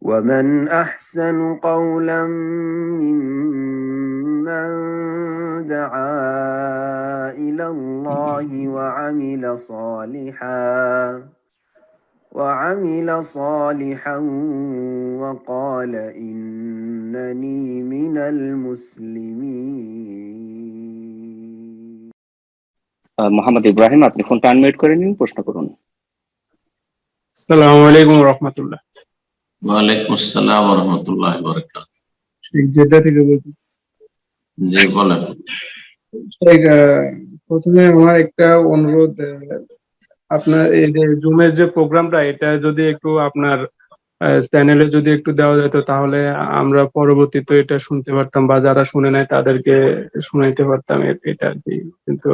ومن أحسن قولا ممن دعا إلى الله وعمل صالحا وقال إنني من المسلمين. মোহাম্মদ ইব্রাহিম, আপনি ফোনটা আনমিউট করে নিন, প্রশ্ন করুন। আসসালামু আলাইকুম ওয়া রাহমাতুল্লাহ। ওয়া আলাইকুম আসসালাম ওয়া রাহমাতুল্লাহি ওয়া বারাকাতুহু। শেখ জেদ্দা থেকে বলছি। জি বলেন। শেখ, প্রথমে আমার একটা অনুরোধ, আপনার এই যে জুমের যে প্রোগ্রামটা, এটা যদি একটু আপনার চ্যানেলে যদি একটু দেওয়া যেত তাহলে আমরা পরবর্তীতে এটা শুনতে পারতাম, বা যারা শুনে নেয় তাদেরকে শুনাইতে পারতাম এটা আর কি। কিন্তু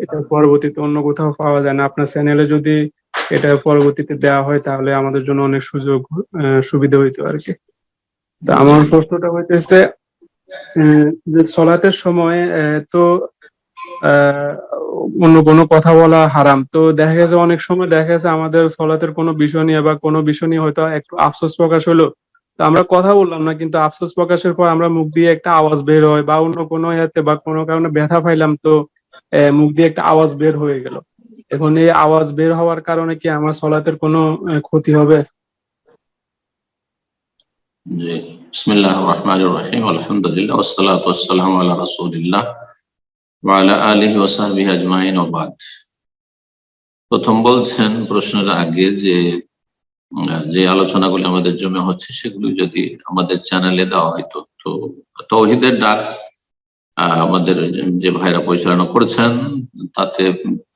এটা পরবর্তীতে অন্য কোথাও পাওয়া যায় না। আপনার চ্যানেলে যদি এটা পরবর্তীতে দেওয়া হয় তাহলে আমাদের জন্য অনেক সুবিধা হইতো আর কি। তো আমার প্রশ্নটা হইতেছে যে সলাতের সময় তো অন্য কোনো কথা বলা হারাম, তো দেখা গেছে অনেক সময় দেখা গেছে আমাদের সলাতের কোনো বিষয় নিয়ে বা কোনো বিষয় নিয়ে হয়তো একটু আফসোস প্রকাশ হলো, তো আমরা কথা বললাম না, কিন্তু আফসোস প্রকাশের পর আমরা মুখ দিয়ে একটা আওয়াজ বের হয়, বা অন্য কোনো ইয়াতে বা কোনো কারণে ব্যথা পাইলাম, তো মুখ দিয়ে একটা আওয়াজ বের হয়ে গেল। এখন এই আওয়াজ বের হওয়ার কারণে কি আমার সলাতের কোনো ক্ষতি হবে? জি, বিসমিল্লাহির রহমানির রহিম, আলহামদুলিল্লাহ ওয়াসসালাতু ওয়াসসালামু আলা রাসূলিল্লাহ ওয়া আলা আলিহি ওয়া সাহবিহি আজমাইন ওয়া বাদ। প্রথম বলছেন প্রশ্নের আগে যে আলোচনাগুলো আমাদের জমে হচ্ছে সেগুলো যদি আমাদের চ্যানেলে দেওয়া হয়তো, তো তাওহীদের ডাক আমাদের যে ভাইরা পরিচালনা করেছেন তাতে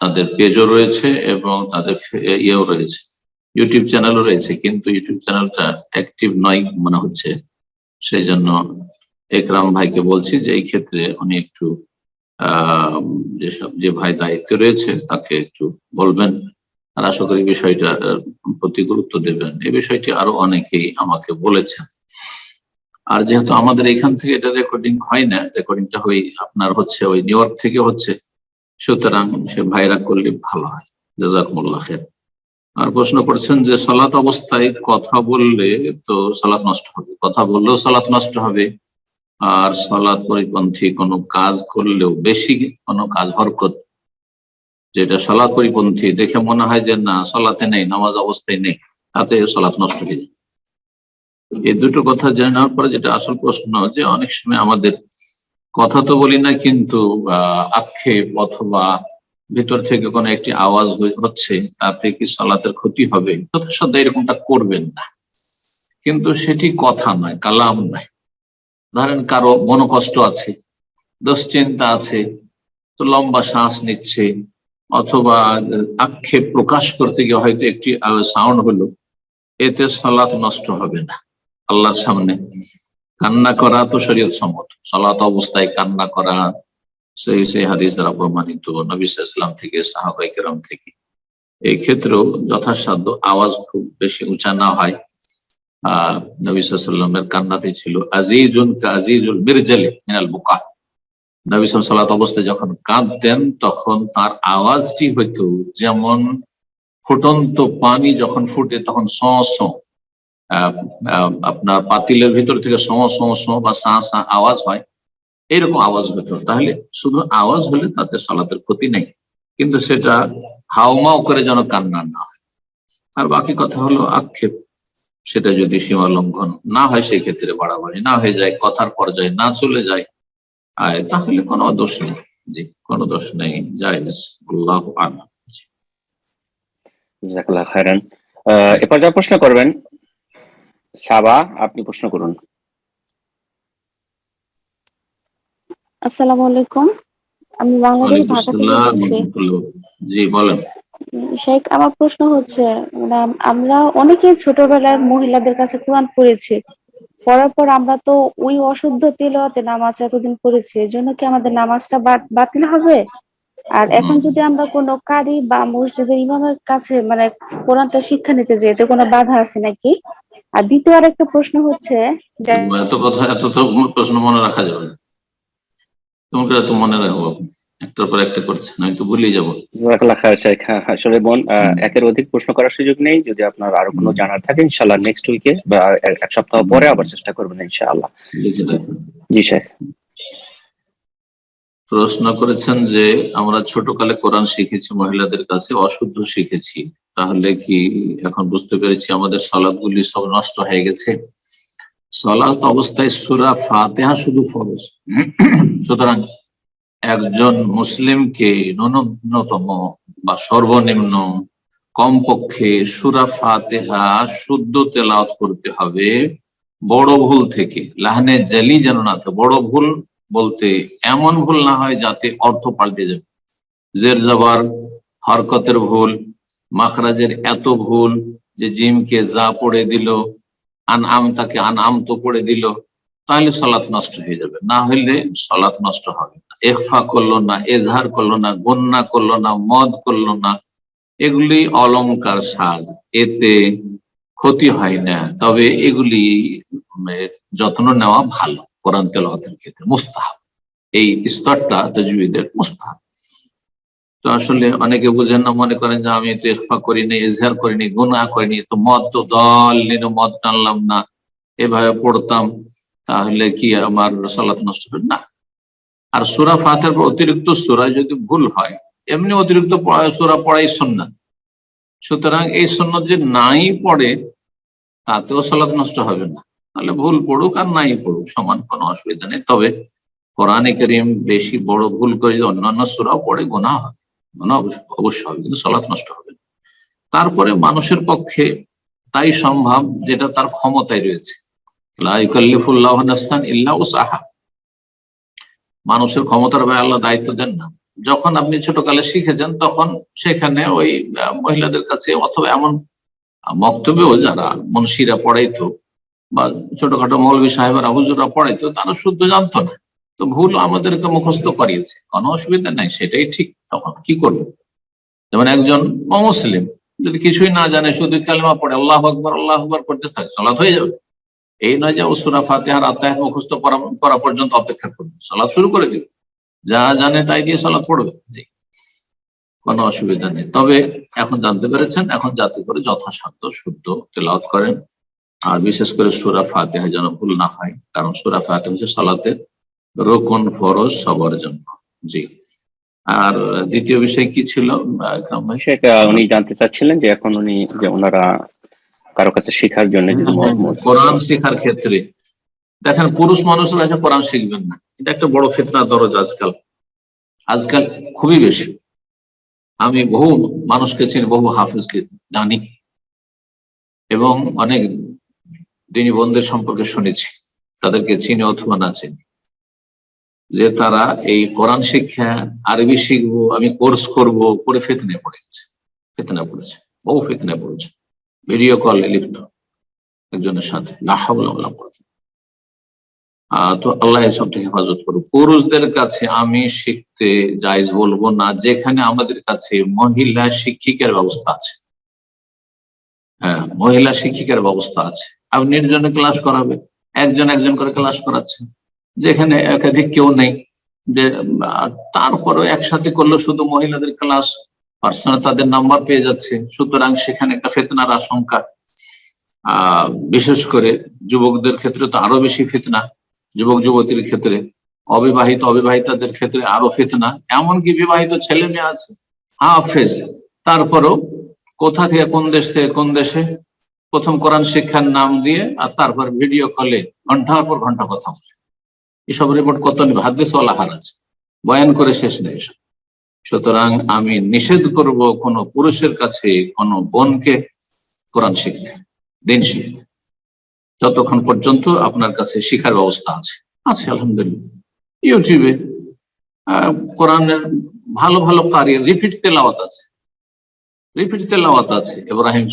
তাদের পেজও রয়েছে এবং তাদের ইয়েও রয়েছে, ইউটিউব চ্যানেলও রয়েছে, কিন্তু ইউটিউব চ্যানেলটা অ্যাক্টিভ নয় মনে হচ্ছে। সেই জন্য একরাম ভাইকে বলছি যে এই ক্ষেত্রে উনি একটু যে ভাই দায়িত্বে রয়েছে তাকে একটু বলবেন, আর আশা করি বিষয়টা প্রতি গুরুত্ব দেবেন। এই বিষয়টি আরো অনেকেই আমাকে বলেছেন। আর যেহেতু আমাদের এখান থেকে এটা রেকর্ডিং হয় না, রেকর্ডিংটা আপনার হচ্ছে ওই নিউ ইয়র্ক থেকে হচ্ছে, সুতরাং সে ভাইরা করলে ভালো হয়। জাযাকুমুল্লাহ খাইর। আর প্রশ্ন করছেন যে সালাত অবস্থায় কথা বললে তো সালাত নষ্ট হবে, কথা বললেও সালাত নষ্ট হবে, আর সালাত পরিপন্থী কোনো কাজ করলেও বেশি কোনো কাজ হরকত যেটা সালাত পরিপন্থী দেখে মনে হয় যে না সালাতে নেই, নামাজ অবস্থায় নেই, তাতে সালাত নষ্ট হয়ে যায়। এই দুটো কথা জেনে নেওয়ার পরে যেটা আসল প্রশ্ন, যে অনেক সময় আমাদের কথা তো বলি না, কিন্তু আক্ষেপ অথবা ভিতর থেকে কোনো একটি আওয়াজ হচ্ছে, তাতে কি সালাতের ক্ষতি হবে? যথাসাধ্য এরকমটা করবেন না, কিন্তু সেটি কথা নয়, কালাম নয়। ধরেন কারো মনোকষ্ট আছে, দুশ্চিন্তা আছে, তো লম্বা শ্বাস নিচ্ছে, অথবা আক্ষেপ প্রকাশ করতে গিয়ে হয়তো একটি সাউন্ড হলো, এতে সালাত নষ্ট হবে না। আল্লাহর সামনে কান্না করা তো শরীয়ত সম্মত, সালাত অবস্থায় কান্না করা সেই হাদিস দ্বারা প্রমাণিত নবী সাল্লাল্লাহু আলাইহি ওয়াসাল্লাম থেকে, সাহাবায়ে কেরাম থেকে। এই ক্ষেত্রেও যথাসাধ্য আওয়াজ খুব বেশি উঁচা না হয়। নবী সাল্লাল্লাহু আলাইহি ওয়াসাল্লামের কান্নাতে ছিল আজিজুন কাজিজুল মিরজালি মিনাল বুকা। নবী সাল্লাল্লাহু আলাইহি ওয়াসাল্লাম অবস্থায় যখন কাঁদতেন তখন তার আওয়াজটি হয়তো যেমন ফুটন্ত পানি যখন ফুটে তখন আপনার পাতিলের ভিতর থেকে বা সা আওয়াজ হয়, এইরকম আওয়াজ হতো। তাহলে শুধু আওয়াজ হলে তাতে সালাতের ক্ষতি নেই, কিন্তু সেটা হাউমাউ করে যেন কান্না না হয়। আর বাকি কথা হলো আক্ষেপ, সেটা যদি সীমা লঙ্ঘন না হয়, সেই ক্ষেত্রে বাড়াবাড়ি না হয়ে যায়, কথার পর্যায়ে না চলে যায়, তাহলে কোনো দোষ নেই। জি, কোনো দোষ নেই, জায়েজ। আল্লাহু আ'লাম। জাযাকাল্লাহ খাইরান। এরপর যা প্রশ্ন করবেন সাবা, আপনি প্রশ্ন করুন। আসসালামু আলাইকুম, আমি বাংলাদেশ ঢাকা থেকে বলছি। জি বলেন। শেখ, আমার প্রশ্ন হচ্ছে, আমরা অনেকেই ছোটবেলায় মহিলাদের কাছে কোরআন পড়েছি, পড়ার পর আমরা তো ওই অশুদ্ধ তিলাওয়াতে নামাজ এতদিন পড়েছি, এজন্য কি আমাদের নামাজটা বাতিল হবে? আর এখন যদি আমরা কোনো কারি বা মসজিদের ইমামের কাছে কোরআনটা শিক্ষা নিতে যাই, এতে কোনো বাধা আছে নাকি? আর দ্বিতীয় আরেকটা প্রশ্ন হচ্ছে যে এত কথা, এত তো প্রশ্ন মনে রাখা যাবে না, তোমাকে এত মনে রাখবো। একটার পর একটা করছেন, আমি তো ভুলে যাবো। জাযাকাল্লাহ খায়ের শেখ। হ্যাঁ, আসলে বোন একের অধিক প্রশ্ন করার সুযোগ নেই। যদি আপনার আরো কোনো জানার থাকে ইনশাআল্লাহ নেক্সট উইকে বা এক সপ্তাহ পরে আবার চেষ্টা করবেন ইনশাআল্লাহ। লিখে রাখুন। জি শেখ। প্রশ্ন করেছেন যে আমরা ছোটকালে কোরআন শিখেছি, মহিলাদের কাছে অশুদ্ধ শিখেছি, তাহলে কি এখন বুঝতে পেরেছি আমাদের সালাতগুলি সব নষ্ট হয়ে গেছে? সালাত অবস্থায় সূরা ফাতিহা শুধু ফরজ। সুতরাং একজন মুসলিমকে ন্যূনতম বা সর্বনিম্ন কমপক্ষে সূরা ফাতিহা শুদ্ধ তেলাওয়াত করতে হবে, বড় ভুল থেকে, লাহানে জালি যেন না থাকে। বড় ভুল বলতে এমন ভুল না হয় যাতে অর্থ পাল্টে যাবে, জের জবর হরকতের ভুল, মাখরাজের এত ভুল যে জিমকে যা পড়ে দিল, আনআম তাকে আনআম তো পড়ে দিল, তাহলে সালাত নষ্ট হয়ে যাবে। না হইলে সালাত নষ্ট হবে না। ইখফা করলো না, এজহার করলো না, গুন্না করলো না, মদ করলো না, এগুলি অলংকার সাজ, এতে ক্ষতি হয় না। তবে এগুলি যত্ন নেওয়া ভালো। কোরআন তেলাওয়াতের ক্ষেত্রে মুস্তাহাব, এই স্তরটা তাজউইদের মুস্তাহাব। তো আসলে অনেকে বুঝেন না, মনে করেন যে আমি তো ইখফা করিনি, ইজহার করিনি, গুনাহ করিনি, তো মদ তো দলিন মদ টানলাম না, এভাবে পড়তাম, তাহলে কি আমার সালাত নষ্ট হবে না। আর সূরা ফাতিহার পর অতিরিক্ত সূরা যদি ভুল হয়, এমনি অতিরিক্ত সূরা পড়াই সুন্নাত, সুতরাং এই সুন্নাত যে নাই পড়ে তাতেও সালাত নষ্ট হবে না। তাহলে ভুল পড়ুক আর নাই পড়ুক সমান, কোনো অসুবিধা নেই। তবে কোরআনে কারীম বেশি বড় ভুল করে যদি অন্যান্য সূরাও পড়ে গুনাহ হবে, গুনাহ অবশ্য হবে, কিন্তু সালাত নষ্ট হবে না। তারপরে মানুষের পক্ষে তাই সম্ভব যেটা তার ক্ষমতায় রয়েছে। লা ইউকাল্লিফুল্লাহু নাফসান ইল্লা উসআহা, মানুষের ক্ষমতার বাইরে আল্লাহ দায়িত্ব দেন না। যখন আপনি ছোটকালে শিখেছেন তখন সেখানে ওই মহিলাদের কাছে, অথবা এমন মক্তবেও যারা মুন্সিরা পড়াইতো বা ছোটখাটো মৌলভী সাহেবরা হুজুররা পড়াইতো, তারা শুদ্ধ জানতো না, তো ভুল আমাদেরকে মুখস্থ করিয়েছে, কোনো অসুবিধা নাই, সেটাই ঠিক। তখন কি করবো? যেমন একজন অমুসলিম যদি কিছুই না জানে, শুধু কালেমা পড়ে আল্লাহু আকবার করতে থাকে, সালাত হয়ে যাবে। এই নয় যে ও সূরা ফাতিহার আত্মায়াত মুখস্থ করা পর্যন্ত অপেক্ষা করবে, সালাত শুরু করে দিবে, যা জানে তাই দিয়ে সালাত পড়বে, জি কোনো অসুবিধা নেই। তবে এখন জানতে পেরেছেন, এখন যাতে করে যথাসাধ্য শুদ্ধ তেলাওয়াত করেন, আর বিশেষ করে সূরা ফাতিহা যেন ভুল না হয়, কারণ সূরা ফাতিহা হচ্ছে সালাতের রোকন, ফরজ সবার জন্য। জি। আর দ্বিতীয় বিষয় কি ছিল ইকরাম ভাই? শেখ উনি জানতে চাচ্ছিলেন যে এখন উনি যে ওনারা কারো কাছে শেখার জন্য যদি কোরআন শেখার ক্ষেত্রে দেখেন, পুরুষ মানুষরা আছে কোরআন শিখবেন না, এটা একটা বড় ফিতনা দরজ আজকাল খুবই বেশি। আমি বহু মানুষকে চিনি, বহু হাফেজকে জানি, এবং অনেক দিনী বন্ধুদের সম্পর্কে শুনেছি, তাদেরকে চিনি অথবা না চিনি, যে তারা এই কোরআন শিক্ষা, আরবি শিখবো, আমি কোর্স করব করে ফিতনায় পড়েছে, বহু ফিতনায় পড়েছে। ভিডিও কল লিপ্ত একজনের সাথে, লা হাওলা ওয়ালা কুওয়াতা। তো আল্লাহ এসব থেকে হেফাজত করুক। পুরুষদের কাছে আমি শিখতে জায়েজ বলবো না, যেখানে আমাদের কাছে মহিলা শিক্ষিকার ব্যবস্থা আছে। হ্যাঁ, মহিলা শিক্ষিকার ব্যবস্থা আছে। আপনি নির্জনে ক্লাস করাবে, একজন করে ক্লাস করাচ্ছেন, যেখানে একাধিক কেউ নেই, যে তারপরেও একসাথে করলো শুধু মহিলাদের ক্লাস, পার্সোনাল তাদের নাম্বার পেয়ে যাচ্ছে, সুতরাং সেখানে একটা ফিতনার আশঙ্কা। বিশেষ করে যুবকদের ক্ষেত্রে তো আরো বেশি ফিতনা, যুবক যুবতীর ক্ষেত্রে, অবিবাহিতাদের ক্ষেত্রে আরো ফিতনা। এমনকি বিবাহিত ছেলে মেয়ে আছে হাফেজ, তারপরেও কোথা থেকে কোন দেশ থেকে কোন দেশে প্রথম কোরআন শিক্ষার নাম দিয়ে, আর তারপর ভিডিও কলে ঘন্টার পর ঘন্টা কথা বলে। এসব রিপোর্ট কত নেবে, হাদিস ওয়ালা হারাজ, বয়ান করে শেষ নেই এসব। সুতরাং আমি নিষেধ করব কোন পুরুষের কাছে কোন বোনকে কোরআন শিখতে, দিন শিখতে, যতক্ষণ পর্যন্ত আপনার কাছে শিখার ব্যবস্থা আছে। আলহামদুলিল্লাহ, ইউটিউবে কোরআনের ভালো ভালো কারি রিপিট তেলাওয়াত আছে,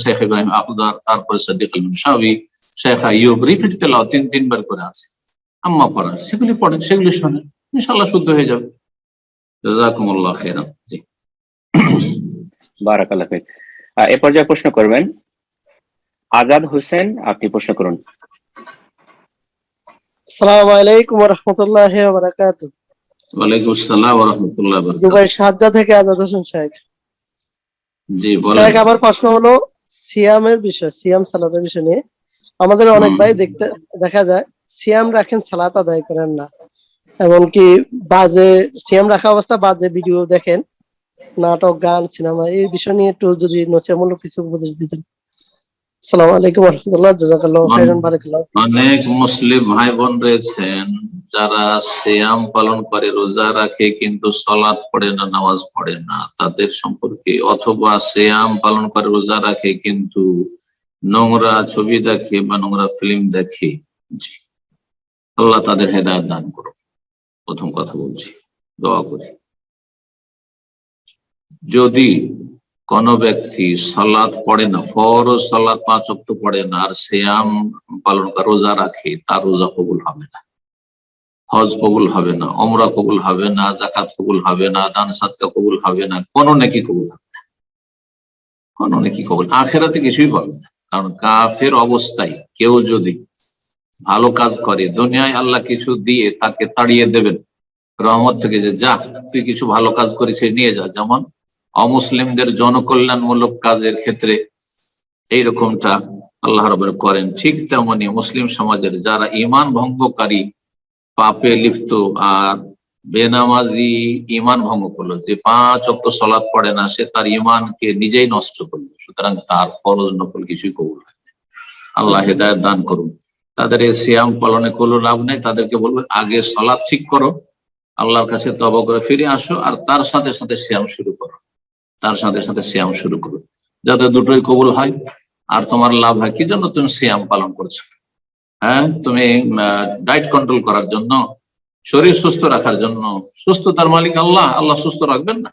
শেখ ইব্রাহিম আখদার, তারপরে সাদিক আল মুনশাবি, শেখ আইয়ুব, রিপিট তেলাওয়াত 3 বার করে আছে, আম্মা পড়ার, সেগুলি পড়েন, সেগুলি শোনেন, ইনশাআল্লাহ শুদ্ধ হয়ে যাবে। জাযাকুমুল্লাহ খাইরান। জি, বারাকাল্লাহ ফিক। এ পর্যায়ে প্রশ্ন করবেন আজাদ হোসেন, আপনি প্রশ্ন করুন। আসসালামু আলাইকুম ওয়া রাহমাতুল্লাহি ওয়া বারাকাতুহু। ওয়ালাইকুম আসসালাম ওয়া রাহমাতুল্লাহি ওয়া বারাকাতুহু। দুবাই শারজা থেকে আজাদ হোসেন সাহেব। জি বলেন। সাহেব, আমার প্রশ্ন হলো সিয়ামের বিষয়, সিয়াম সালাতের বিষয় নিয়ে। আমাদের অনেক ভাই দেখা যায় সিয়াম রাখেন, সালাত আদায় করেন না, এমনকি বাজে সিয়াম রাখা অবস্থা বাজে ভিডিও দেখেন, নাটক, গান, সিনেমা, এই বিষয় নিয়ে একটু যদি নসিহতমূলক কিছু উপদেশ দিতেন। আসসালামু আলাইকুম ওয়া রাহমাতুল্লাহ, জাযাকাল্লাহু খাইরান, বারাকাল্লাহু ফীক। অনেক মুসলিম ভাই বোন রয়েছেন যারা সিয়াম পালন করে, রোজা রাখে, কিন্তু সালাত পড়ে না, নামাজ পড়ে না, তাদের সম্পর্কে, অথবা সিয়াম পালন করে, রোজা রাখে, কিন্তু নোংরা ছবি দেখে বা নোংরা ফিল্ম দেখে। জি, আল্লাহ তাদের হেদায়েত দান করুন। প্রথম কথা বলছি, দোয়া করি। যদি কোন ব্যক্তি সালাত পড়ে না, ফরজ সালাত 5 ওয়াক্ত পড়ে না, আর সিয়াম পালন করে, রোজা রাখে, তার রোজা কবুল হবে না, হজ কবুল হবে না, ওমরা কবুল হবে না, যাকাত কবুল হবে না, দান সাদকা কবুল হবে না, কোনো নেকি কবুল হবে না, কোনো নেকি কবুল, আখিরাতে কিছুই পাবে না। কারণ কাফের অবস্থায় কেউ যদি ভালো কাজ করে, দুনিয়ায় আল্লাহ কিছু দিয়ে তাকে তাড়িয়ে দেবেন রহমত থেকে, যে যা তুই কিছু ভালো কাজ করিস নিয়ে যা। যেমন অমুসলিমদের জনকল্যাণমূলক কাজের ক্ষেত্রে এইরকমটা আল্লাহ রাব্বুল করেন, ঠিক তেমনি মুসলিম সমাজের যারা ঈমান ভঙ্গকারী, পাপে লিপ্ত আর বেনামাজি, ঈমান ভঙ্গ করলো, যে 5 ওয়াক্ত সালাত পড়ে না, সে তার ঈমানকে নিজেই নষ্ট করলো, সুতরাং তার ফরজ নফল কিছুই কবুল হয় না। আল্লাহ হেদায়েত দান করুন। তাদের এই সিয়াম পালনে কোনো লাভ নেই, তাদেরকে বলবো আগে সালাত ঠিক করো, আল্লাহর কাছে তওবা করে ফিরে আসো, আর তার সাথে সাথে সিয়াম শুরু করো, তার সাথে সাথে সিয়াম শুরু করো, যাতে দুটোই কবুল হয় আর তোমার লাভ হয়। কি জন্য তুমি সিয়াম পালন করছো? হ্যাঁ, তুমি ডায়েট কন্ট্রোল করার জন্য, শরীর সুস্থ রাখার জন্য। সুস্থতার মালিক আল্লাহ, আল্লাহ সুস্থ রাখবেন না?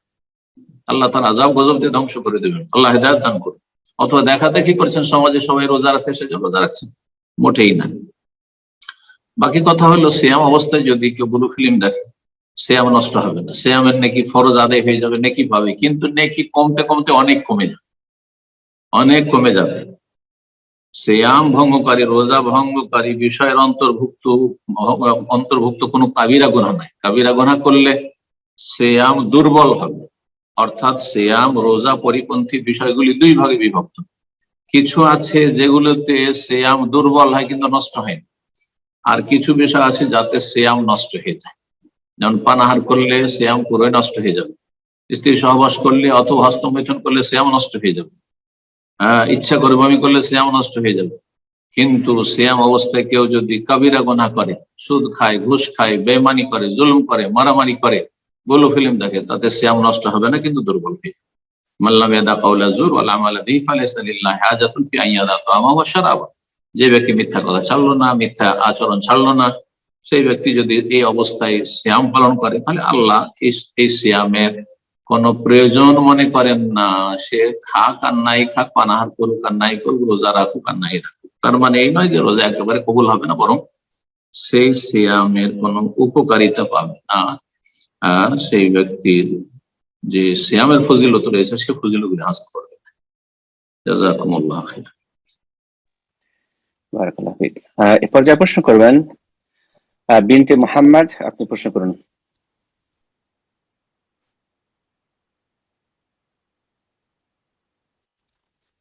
আল্লাহ তার আযাব গজব দিয়ে ধ্বংস করে দেবেন। আল্লাহ হেদায়েত দান করুন। অথবা দেখা দেখি করছেন সমাজে সবাই রোজা রাখছে, সেজন্য রোজা রাখছেন, মোটেই না। বাকি কথা হলো, সিয়াম অবস্থায় যদি কেউ ব্লু ফিল্ম দেখে, সিয়াম নষ্ট হবে না, সিয়ামের নেকি ফরজ আদায় হয়ে যাবে, নেকি পাবে, কিন্তু নেকি কমতে কমতে অনেক কমে যাবে, অনেক কমে যাবে। সিয়াম ভঙ্গকারী, রোজা ভঙ্গকারী বিষয়ের অন্তর্ভুক্ত কোনো কাবিরা গুনাহ নাই। কাবিরা গুনাহ করলে সিয়াম দুর্বল হবে, অর্থাৎ সিয়াম রোজা পরিপন্থী বিষয়গুলি দুই ভাগে বিভক্ত। কিছু আছে যেগুলোতে সিয়াম দুর্বল হয় কিন্তু নষ্ট হয় না, আর কিছু বিষয় আছে যাতে সিয়াম নষ্ট হয়ে যায়। যেমন পানাহার করলে সিয়াম পুরোই নষ্ট হয়ে যাবে, স্ত্রী সহবাস করলে অথবা হস্তমৈথুন করলে সিয়াম নষ্ট হয়ে যাবে, ইচ্ছা করে বমি করলে সিয়াম নষ্ট হয়ে যাবে। কিন্তু সিয়াম অবস্থায় কেউ যদি কাবিরা গুনাহ করে, সুদ খায়, ঘুষ খায়, বেঈমানি করে, জুলুম করে, মারামারি করে, ব্লু ফিল্ম দেখে, তাতে সিয়াম নষ্ট হবে না, কিন্তু দুর্বল হয়ে যাবে। মান লাম ইয়াদা কাওলা যুর ওয়াল আমালা বিহি ফালাইসা লিল্লাহি হাজাতুন ফি আন ইয়াদা তা'আমাহু ওয়া শারাবাহু। যে ব্যক্তি মিথ্যা কথা ছাড়লো না, মিথ্যা আচরণ ছাড়লো না, সেই ব্যক্তি যদি এই অবস্থায় সিয়াম পালন করে, তাহলে আল্লাহ এই সিয়ামের কোন প্রয়োজন মনে করেন না। সে খাক আর নাই খাক, পানাহার করুক আর নাই করুক, রোজা রাখুক আর নাই রাখুক, তার মানে এই নয় যে রোজা একেবারে কবুল হবে না, বরং সেই সিয়ামের কোন উপকারিতা পাবে না। আর সেই ব্যক্তির যে সিয়ামের ফজিলত রয়েছে, সে ফজিলতগুলি হাসিল করবে। জাযাকুমুল্লাহ খাইর। বারাকাল্লাহু ফিক। এ পর্যায়ে প্রশ্ন করবেন বিনতে মুহাম্মদ, আপনি প্রশ্ন করুন।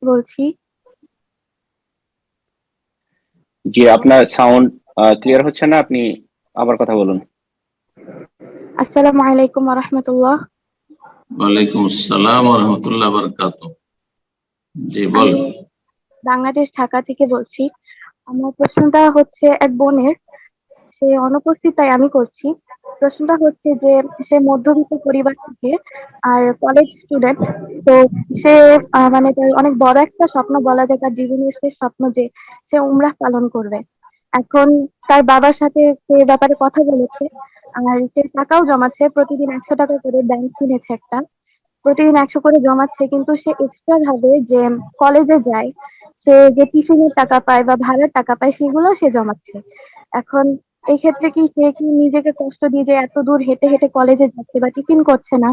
বলছি। জি, আপনার সাউন্ড ক্লিয়ার হচ্ছে না, আপনি আবার কথা বলুন। আসসালামু আলাইকুম ওয়া রাহমাতুল্লাহ। ওয়ালাইকুম আসসালাম ওয়া রাহমাতুল্লাহি ওয়া বারাকাতুহু। জি বল। বাংলাদেশ, ঢাকা থেকে বলছি। আমার প্রশ্নটা হচ্ছে এক বোনের, সে অনুপস্থিত তাই আমি করছি। প্রশ্নটা হচ্ছে যে সে মধ্যবিত্ত পরিবার থেকে আর কলেজ স্টুডেন্ট। তো সে মানে তার অনেক বড় একটা স্বপ্ন বলা যায়, তার জীবনের শেষ স্বপ্ন যে সে উমরাহ পালন করবে। এখন তার বাবার সাথে সে ব্যাপারে কথা বলেছে, আর সে টাকাও জমাচ্ছে, প্রতিদিন 100 টাকা করে ব্যাংক কিনেছে একটা, প্রতিদিন 100 করে জমাচ্ছে। কিন্তু সে এক্সট্রা ভাবে যে কলেজে যায়, সে যে টিফিনের টাকা পায় বা ভাড়ার টাকা পায়, সেগুলো সে জমাচ্ছে। এখন এই ক্ষেত্রে কি সে কি নিজেকে কষ্ট দিয়ে যে এত দূর হেঁটে হেঁটে কলেজে যাচ্ছে বা টিফিন করছে না,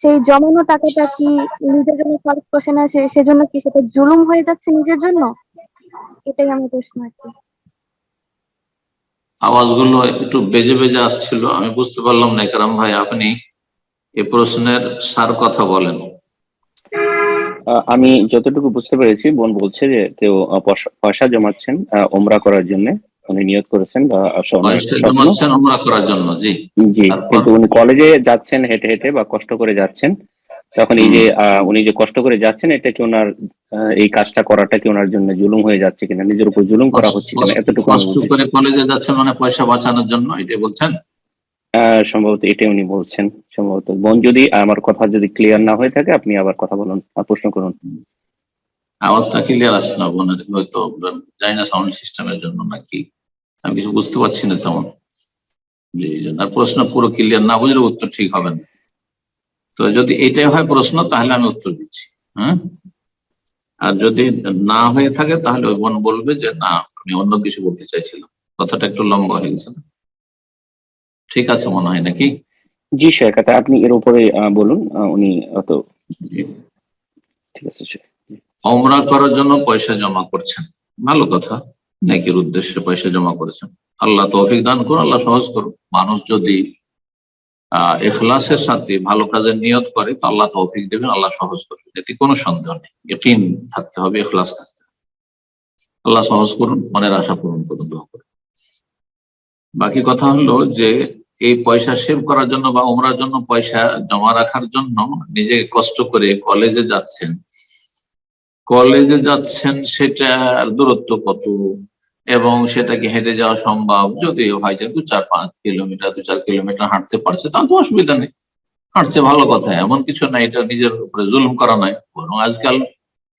সেই জমানো টাকাটা কি নিজের জন্য খরচ করছে না, সেজন্য কি সেটা জুলুম হয়ে যাচ্ছে নিজের জন্য? এটাই আমার প্রশ্ন আর কি। আওয়াজগুলো একটু বেজে বেজে আসছিল, আমি বুঝতে পারলাম না। একরাম ভাই, আপনি এই প্রশ্নের সার কথা বলেন। আমি যতটুকু বুঝতে পেরেছি, বোন বলছে যে কেউ পয়সা জমাচ্ছেন ওমরা করার জন্য, উনি নিয়ত করেছেন বা পয়সা স্বপ্ন। জমাচ্ছেন উমরা করার জন্য, জি। জি, তারপর কিন্তু উনি কলেজে যাচ্ছেন হেঁটে হেঁটে বা কষ্ট করে যাচ্ছেন, তখন এই যে উনি যে কষ্ট করে যাচ্ছেন, এটা কি ওনার এই কাজটা করাটা কি ওনার জন্য জুলুম হয়ে যাচ্ছে কিনা, নিজের উপর জুলুম করা হচ্ছে কিনা, এতটুকু আমি কষ্ট বুঝেছি। করে কলেজে যাচ্ছেন মানে পয়সা বাঁচানোর জন্য, এটাই বলছেন? সম্ভবত এটাই উনি বলছেন, সম্ভবত। বোন, যদি আমার কথা যদি ক্লিয়ার না হয়ে থাকে, আপনি আবার কথা বলুন, প্রশ্ন করুন। আওয়াজটা ক্লিয়ার আসছে না বোনের, হয়তো জানি না সাউন্ড সিস্টেমের জন্য নাকি, আমি কিছু বুঝতে পারছি না তেমন। জি, এই জন্য। আর প্রশ্ন পুরো ক্লিয়ার না বুঝলে উত্তর ঠিক হবে না। তো যদি এটাই হয় প্রশ্ন, তাহলে আমি উত্তর দিচ্ছি। হ্যাঁ, আর যদি না হয়ে থাকে তাহলে ওই বোন বলবে যে না, আমি অন্য কিছু বলতে চাইছিলাম, কথাটা একটু লম্বা হয়ে গেছে। ঠিক আছে মনে হয় নাকি? জি শেখ, আপনি এর উপরে বলুন। উনি অত জি। ঠিক আছে শেখ। ওমরা করার জন্য পয়সা জমা করছেন, ভালো কথা। নেকির উদ্দেশ্যে পয়সা জমা করেছেন, আল্লাহ তৌফিক দান করুন, আল্লাহ সহজ করুন। মানুষ যদি ইখলাসের সাথে ভালো কাজের নিয়ত করে তো আল্লাহ তৌফিক দেবেন, আল্লাহ সহজ করবেন, এতে কোনো সন্দেহ নেই। ইয়াকিন থাকতে হবে, ইখলাস থাকতে হবে। আল্লাহ সহজ করুন, মনের আশা পূরণ করুন, দোয়া করুন। বাকি কথা হলো যে এই পয়সা সেভ করার জন্য বা ওমরার জন্য পয়সা জমা রাখার জন্য নিজে কষ্ট করে কলেজে যাচ্ছেন, সেটার দূরত্ব কত এবং সেটা কি হেঁটে যাওয়া সম্ভব? যদিও হয় যে 2-4 কিলোমিটার হাঁটতে পারছে, তাহলে তো অসুবিধা নেই, হাঁটছে, ভালো কথা, এমন কিছু নাই, এটা নিজের উপরে জুলুম করা নাই। বরং আজকাল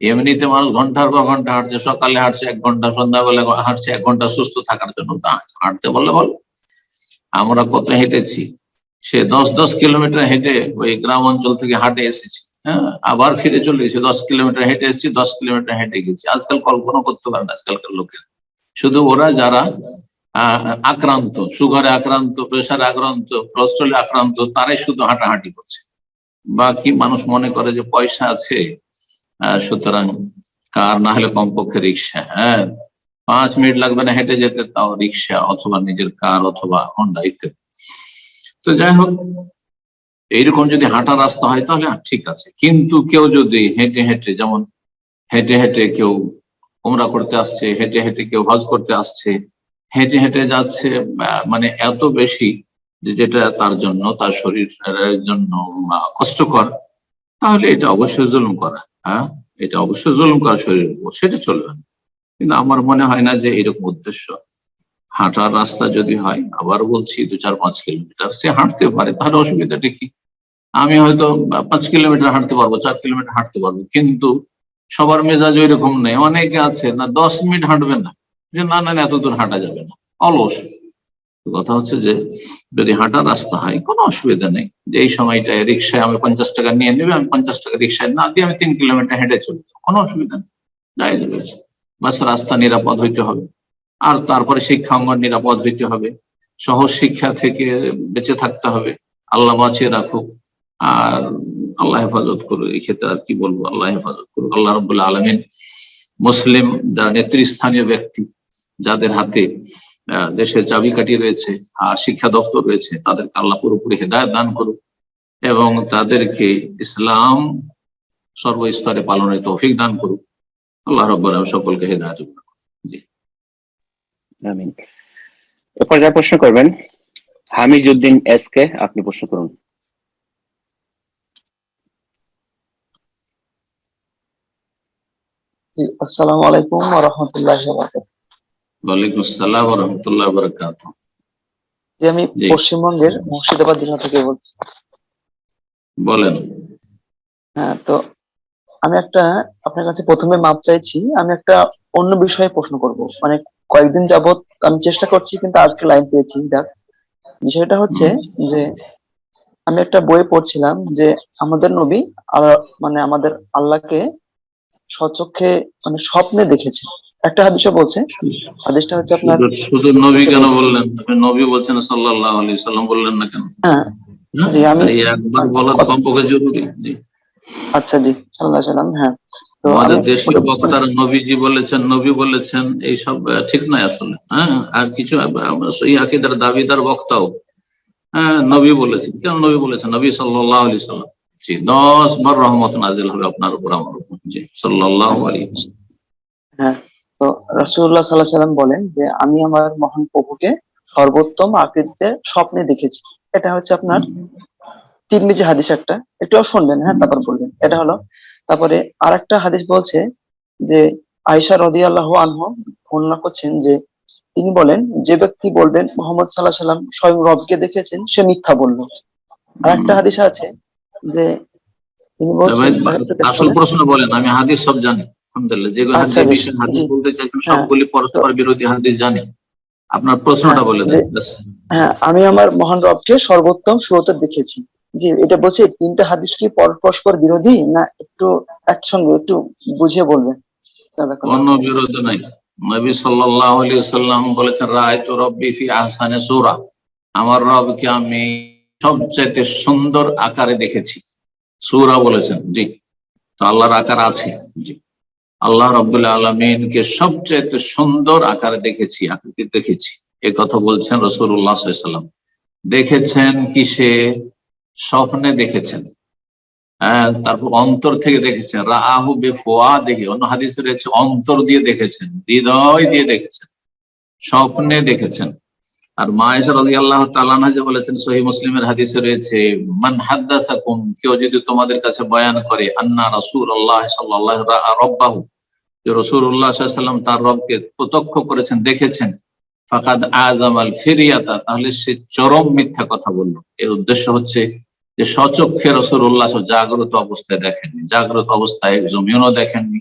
এমনিতে মানুষ ঘন্টার পর ঘন্টা হাঁটছে, সকালে হাঁটছে 1 ঘন্টা, সন্ধ্যাবেলা হাঁটছে 1 ঘন্টা সুস্থ থাকার জন্য, তা হাঁটতে বললে বলো। আমরা কত হেঁটেছি, সে 10 কিলোমিটার হেঁটে ওই গ্রাম অঞ্চল থেকে হাঁটে এসেছি, হ্যাঁ, আবার ফিরে চলে এসেছি, 10 কিলোমিটার হেঁটে এসেছি, 10 কিলোমিটার হেঁটে গেছি। আজকাল কল্পনা করতে পারেন আজকালকার লোকের, শুধু ওরা যারা আক্রান্ত, সুগারে আক্রান্ত, প্রেশারে আক্রান্ত, কোলেস্ট্রলে আক্রান্ত, তারাই শুধু হাঁটাহাঁটি করছে। বাকি মানুষ মনে করে যে পয়সা আছে, সুতরাং কার না হলে কমপক্ষে রিক্সা, হ্যাঁ, 5 মিনিট লাগবে না হেঁটে যেতে, তাও রিক্সা অথবা নিজের কার অথবা হন্ডা ইত্যাদি। তো যাই হোক, এইরকম যদি হাঁটা রাস্তা হয় তাহলে ঠিক আছে, কিন্তু কেউ যদি হেঁটে হেঁটে, যেমন হেঁটে হেঁটে কেউ উমরা করতে আসছে, হেঁটে হেঁটে কেউ হজ করতে আসছে, হেঁটে হেঁটে যাচ্ছে, মানে এত বেশি যে যেটা তার জন্য, তার শরীরের জন্য কষ্টকর, তাহলে এটা অবশ্যই জুলুম করা। হ্যাঁ, এটা অবশ্যই জুলুম করা শরীরের উপর, সেটা চলবে না। কিন্তু আমার মনে হয় না যে এরকম উদ্দেশ্য। হাঁটার রাস্তা যদি হয়, আবার বলছি 2-4-5 কিলোমিটার সে হাঁটতে পারে, তাহলে অসুবিধাটা কি? আমি হয়তো 5 কিলোমিটার হাঁটতে পারবো, 4 কিলোমিটার হাঁটতে পারবো, কিন্তু সবার মেজাজ ওই রকম নেই। অনেকে আছে না 10 মিনিট হাঁটবে না, যে না না এত দূর হাঁটা যাবে না, অলস। কথা হচ্ছে যে যদি হাঁটার রাস্তা হয় কোনো অসুবিধা নেই, যে এই সময়টায় রিক্সায় আমি 50 টাকা নিয়ে নেবে, আমি 50 টাকা রিক্সায় না দিয়ে আমি 3 কিলোমিটার হেঁটে চলে যাবো, কোনো অসুবিধা নেই, জায়েজ রয়েছে। বাস রাস্তা নিরাপদ হইতে হবে, আর তারপরে শিক্ষাঙ্গন নিরাপদ হইতে হবে, সহজ শিক্ষা থেকে বেঁচে থাকতে হবে, আল্লাহ বাঁচিয়ে রাখুক আর আল্লাহ হেফাজত করুক। এই ক্ষেত্রে আর কি বলবো, আল্লাহ হেফাজত করুক। আল্লাহ রাব্বুল আলামিন মুসলিম যারা নেতৃস্থানীয় ব্যক্তি, যাদের হাতে দেশের চাবিকাঠি রয়েছে আর শিক্ষা দপ্তর রয়েছে, তাদেরকে আল্লাহ পুরোপুরি হেদায়েত দান করুক এবং তাদেরকে ইসলাম সর্বস্তরে পালনের তৌফিক দান করুক। আল্লাহ রাব্বুল আলামিন সকলকে হেদায়েত দান করুক। জি, আমিন। এরপর যা প্রশ্ন করবেন হামিজউদ্দিন এস কে, আপনি প্রশ্ন করুন। আসসালামু আলাইকুম ওয়া রাহমাতুল্লাহি ওয়া বারাকাতুহু। ওয়ালাইকুম আসসালাম ওয়া রাহমাতুল্লাহি ওয়া বারাকাতুহু। যে আমি জি, পশ্চিমবঙ্গের মুর্শিদাবাদ জেলা থেকে বলছি। বলেন। হ্যাঁ, তো আমি একটা আপনার কাছে প্রথমে মাপ চাইছি। আমি একটা অন্য বিষয়ে প্রশ্ন করব, মানে কয়েকদিন যাবত আমি চেষ্টা করছি, কিন্তু আজকে লাইন পেয়েছি। দেখ, বিষয়টা হচ্ছে যে আমি একটা বই পড়ছিলাম যে আমাদের নবী মানে আমাদের আল্লাহকে স্বচক্ষে মানে স্বপ্নে দেখেছে। একটা হাদিসে বলছে, হাদিসটা হচ্ছে আপনার শুধু শুধু নবী কেন বললেন? আপনি নবী বলছেন, সাল্লাল্লাহু আলাইহি সাল্লাম বললেন না কেন? হ্যাঁ, হ্যাঁ, জি আমি আর এই একবার বলা তো কমপক্ষে জরুরি। জি, আচ্ছা জি, সাল্লাল্লাহু আলাইহি সাল্লাম, হ্যাঁ। তো আমাদের আমি দেশীয় বক্তারা নবীজি বলেছেন, নবী বলেছেন, এইসব ঠিক নয় আসলে। হ্যাঁ, আর কিছু এই আকীদার দাবিদার বক্তাও হ্যাঁ নবী বলেছেন। কেন নবী বলেছেন? নবী সাল্লাল্লাহু আলাইহি সাল্লাম। জি, 10 বার রহমত নাজিল হবে আপনার উপর, আমার উপর। জি, সাল্লাল্লাহু আলাইহি ওয়াসাল্লাম। হ্যাঁ, তো রাসূলুল্লাহ সাল্লাল্লাহু আলাইহি সাল্লাম বলেন যে আমি আমার মহান প্রভুকে সর্বোত্তম আকৃতিতে স্বপ্নে দেখেছি। এটা হচ্ছে আপনার তিরমিজি হাদিস একটা, একটু শুনবেন, হ্যাঁ, তারপর বলবেন। এটা হলো, তারপরে আরেকটা হাদিস বলছে যে আয়েশা রাদিয়াল্লাহু আনহা বর্ণনা করছেন যে তিনি বলেন, যে ব্যক্তি বলবেন মুহাম্মদ সাল্লাল্লাহু আলাইহি সাল্লাম স্বয়ং রবকে দেখেছেন, সে মিথ্যা বলল। আরেকটা হাদিস আছে যে তিনি বলছেন, একটু আসল বলেন। প্রশ্ন বলেন, আমি হাদিস সব জানি আলহামদুলিল্লাহ। যেগুলো আচ্ছা, যে বেশ। বিষয় হাদিস জি, বলতে চাইছেন হ্যাঁ। সবগুলি তো পরস্পর বিরোধী হাদিস জানি। আপনার হ্যাঁ, প্রশ্নটা বলে যে দেন ব্যাস। হ্যাঁ, আমি আমার মহান রবকে সর্বোত্তম সুরতে দেখেছি। জি, এটা বলছে তিনটা হাদিস কি পরস্পর বিরোধী না একটু একসঙ্গে, একটু বুঝিয়ে বলবেন দাদা? কোন বিরোধ নাই। নবী সাল্লাল্লাহু আলাইহি ওয়াসাল্লাম বলেছেন, রাআইতু রাব্বি ফি আহসানি সূরা, আমার রবকে আমি সবচেয়ে সুন্দর আকারে দেখেছি। সূরা বলেছেন। জি, তো আল্লাহর আকার আছে। জি, আল্লাহ রাব্বুল আলামিনকে সবচেয়ে সুন্দর আকারে দেখেছি, আকৃতি দেখেছি, এই কথা বলছেন রাসূলুল্লাহ সাল্লাল্লাহু আলাইহি ওয়াসাল্লাম। দেখেছেন কিসে? স্বপ্নে দেখেছেন। হ্যাঁ, তারপর অন্তর থেকে দেখেছেন, রাআহু বিফুয়াদিহি, অন্য হাদিসে রয়েছে অন্তর দিয়ে দেখেছেন, হৃদয় দিয়ে দেখেছেন, স্বপ্নে দেখেছেন। আর মা আয়েশা রাদিয়াল্লাহু তাআলা আনহা যে বলেছেন, সহিহ মুসলিমের হাদিসে রয়েছে, মান হাদ্দাসাকুম, কেউ যদি তোমাদের কাছে বয়ান করে, আন্না রাসূলুল্লাহ সাল্লাল্লাহু আলাইহি রাআ রাব্বাহু, যে রাসূলুল্লাহ সাল্লাল্লাহু আলাইহি ওয়াসাল্লাম তার রবকে প্রত্যক্ষ করেছেন, দেখেছেন, ফাকাদ আযামাল ফিরিয়াতা, তাহলে সে চরম মিথ্যা কথা বলল। এর উদ্দেশ্য হচ্ছে যে স্বচক্ষে রাসূলুল্লাহ জাগ্রত অবস্থায় দেখেননি, জাগ্রত অবস্থায় জমিনও দেখেননি,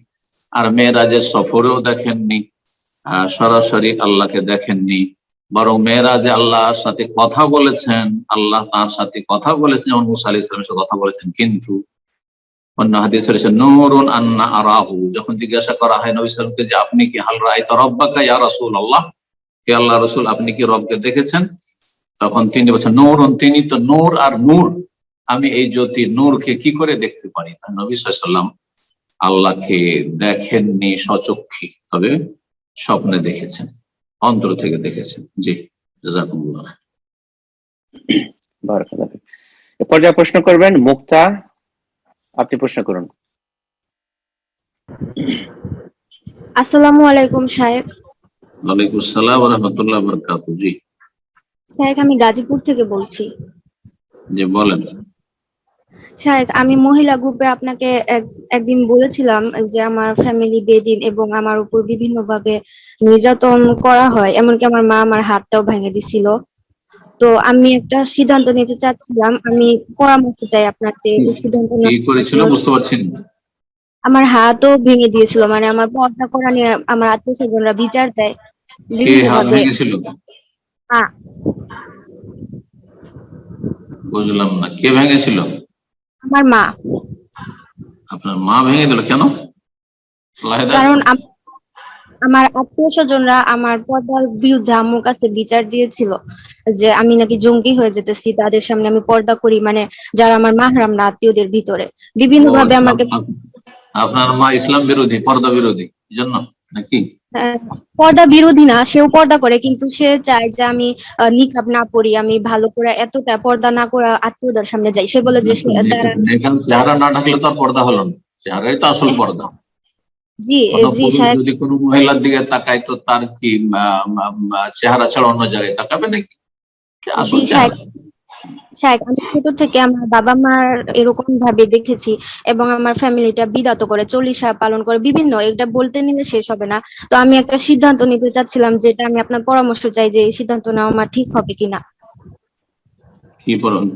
আর মেরাজের সফরেও দেখেননি, সরাসরি আল্লাহকে দেখেননি, বরং মেরাজে আল্লাহর সাথে কথা বলেছেন, আল্লাহ তার সাথে কথা বলেছেন, যেমন মুসা আলাইহিস সালামের সাথে কথা বলেছেন। কিন্তু অন্য হাদিসে রয়েছে নূরুন আন্না আরাহু, যখন জিজ্ঞাসা করা হয় নবী সাল্লাল্লাহু আলাইহি ওয়াসাল্লামকে যে আপনি কি হাল রাআইতা রাব্বাকা ইয়া রাসূলুল্লাহ, হে আল্লাহ রাসূল আপনি কি রবকে দেখেছেন, তখন তিনি বলছেন নূরুন, তিনি তো নূর, আর নূর আমি এই জ্যোতি নূরকে কি করে দেখতে পারি। নবী সাল্লাল্লাহু আলাইহি ওয়াসাল্লাম আল্লাহকে দেখেননি স্বচক্ষে, তবে স্বপ্নে দেখেছেন, অন্তর থেকে দেখেছেন। জি, জাযাকুমুল্লাহ। বারাকাল্লাহ। এ পর্যায়ে প্রশ্ন করবেন মুক্তা, আপনি প্রশ্ন করুন। আসসালামু আলাইকুম শায়েখ। ওয়ালাইকুম আসসালাম ওয়া রাহমাতুল্লাহি ওয়া বারাকাতুহু। জি, শায়েখ, আমি গাজীপুর থেকে বলছি। জি বলেন। শায়েখ, আমি মহিলা গ্রুপে আপনাকে একদিন বলেছিলাম যে আমার ফ্যামিলি বেদিন এবং আমার উপর বিভিন্নভাবে নির্যাতন করা হয়, এমনকি আমার মা আমার হাতটাও ভেঙে দিছিল। তো আমি একটা সিদ্ধান্ত নিতে চাচ্ছিলাম, আমি পরামর্শ চাই আপনার, যে এই সিদ্ধান্ত কি করেছিল বুঝতে পারছি না। আমার হাতও ভেঙে দিয়েছিল, মানে আমার পর্দা করা নিয়ে আমার আত্মীয় স্বজনরা বিচার দেয় কে বিভিন্ন হাত ভাবে। ভেঙেছিল? বুঝলাম না, কে ভেঙেছিল? আমার মা। আপনার মা ভেঙে দিল কেন? আল্লাহ হেদায়েত কারণ করুন। আমার আত্মীয় স্বজনরা আমার পর্দার বিরুদ্ধে আম্মুর কাছে বিচার দিয়েছিল যে আমি নাকি জঙ্গি হয়ে যেতেছি, তাদের সামনে আমি পর্দা করি, মানে যারা আমার মাহরাম না, আত্মীয়দের ভিতরে বিভিন্ন ও ভাবে আচ্ছা, আমাকে। আপনার মা ইসলাম বিরোধী, পর্দা বিরোধী, এই জন্য নাকি? পর্দা বিরোধী না, সেও পর্দা করে, কিন্তু সে চায় যে আমি নিকাব না পরি, আমি ভালো করে এতটা পর্দা না করে আত্মীয়দের সামনে যাই। সে বলে যে তারা। এখানে চেহারা না ঢাকলে তো আর পর্দা হলো না, চেহারাই তো আসল পর্দা। জি জি পুরুষ সাহেব। যদি কোনো মহিলার দিকে তাকায় তো তার কি চেহারা ছাড়া অন্য জায়গায় তাকাবে নাকি? আসল জি চেহারা। শায়েখ, আমি ছোট থেকে আমার বাবা মার এরকম ভাবে দেখেছি, এবং আমার ফ্যামিলিটা বিদাত করে, চল্লিশা পালন করে বিভিন্ন, এটা বলতে নিলে শেষ হবে না। তো আমি একটা সিদ্ধান্ত নিতে চাচ্ছিলাম, যেটা আমি আপনার পরামর্শ চাই যে এই সিদ্ধান্ত নেওয়া আমার ঠিক হবে কিনা।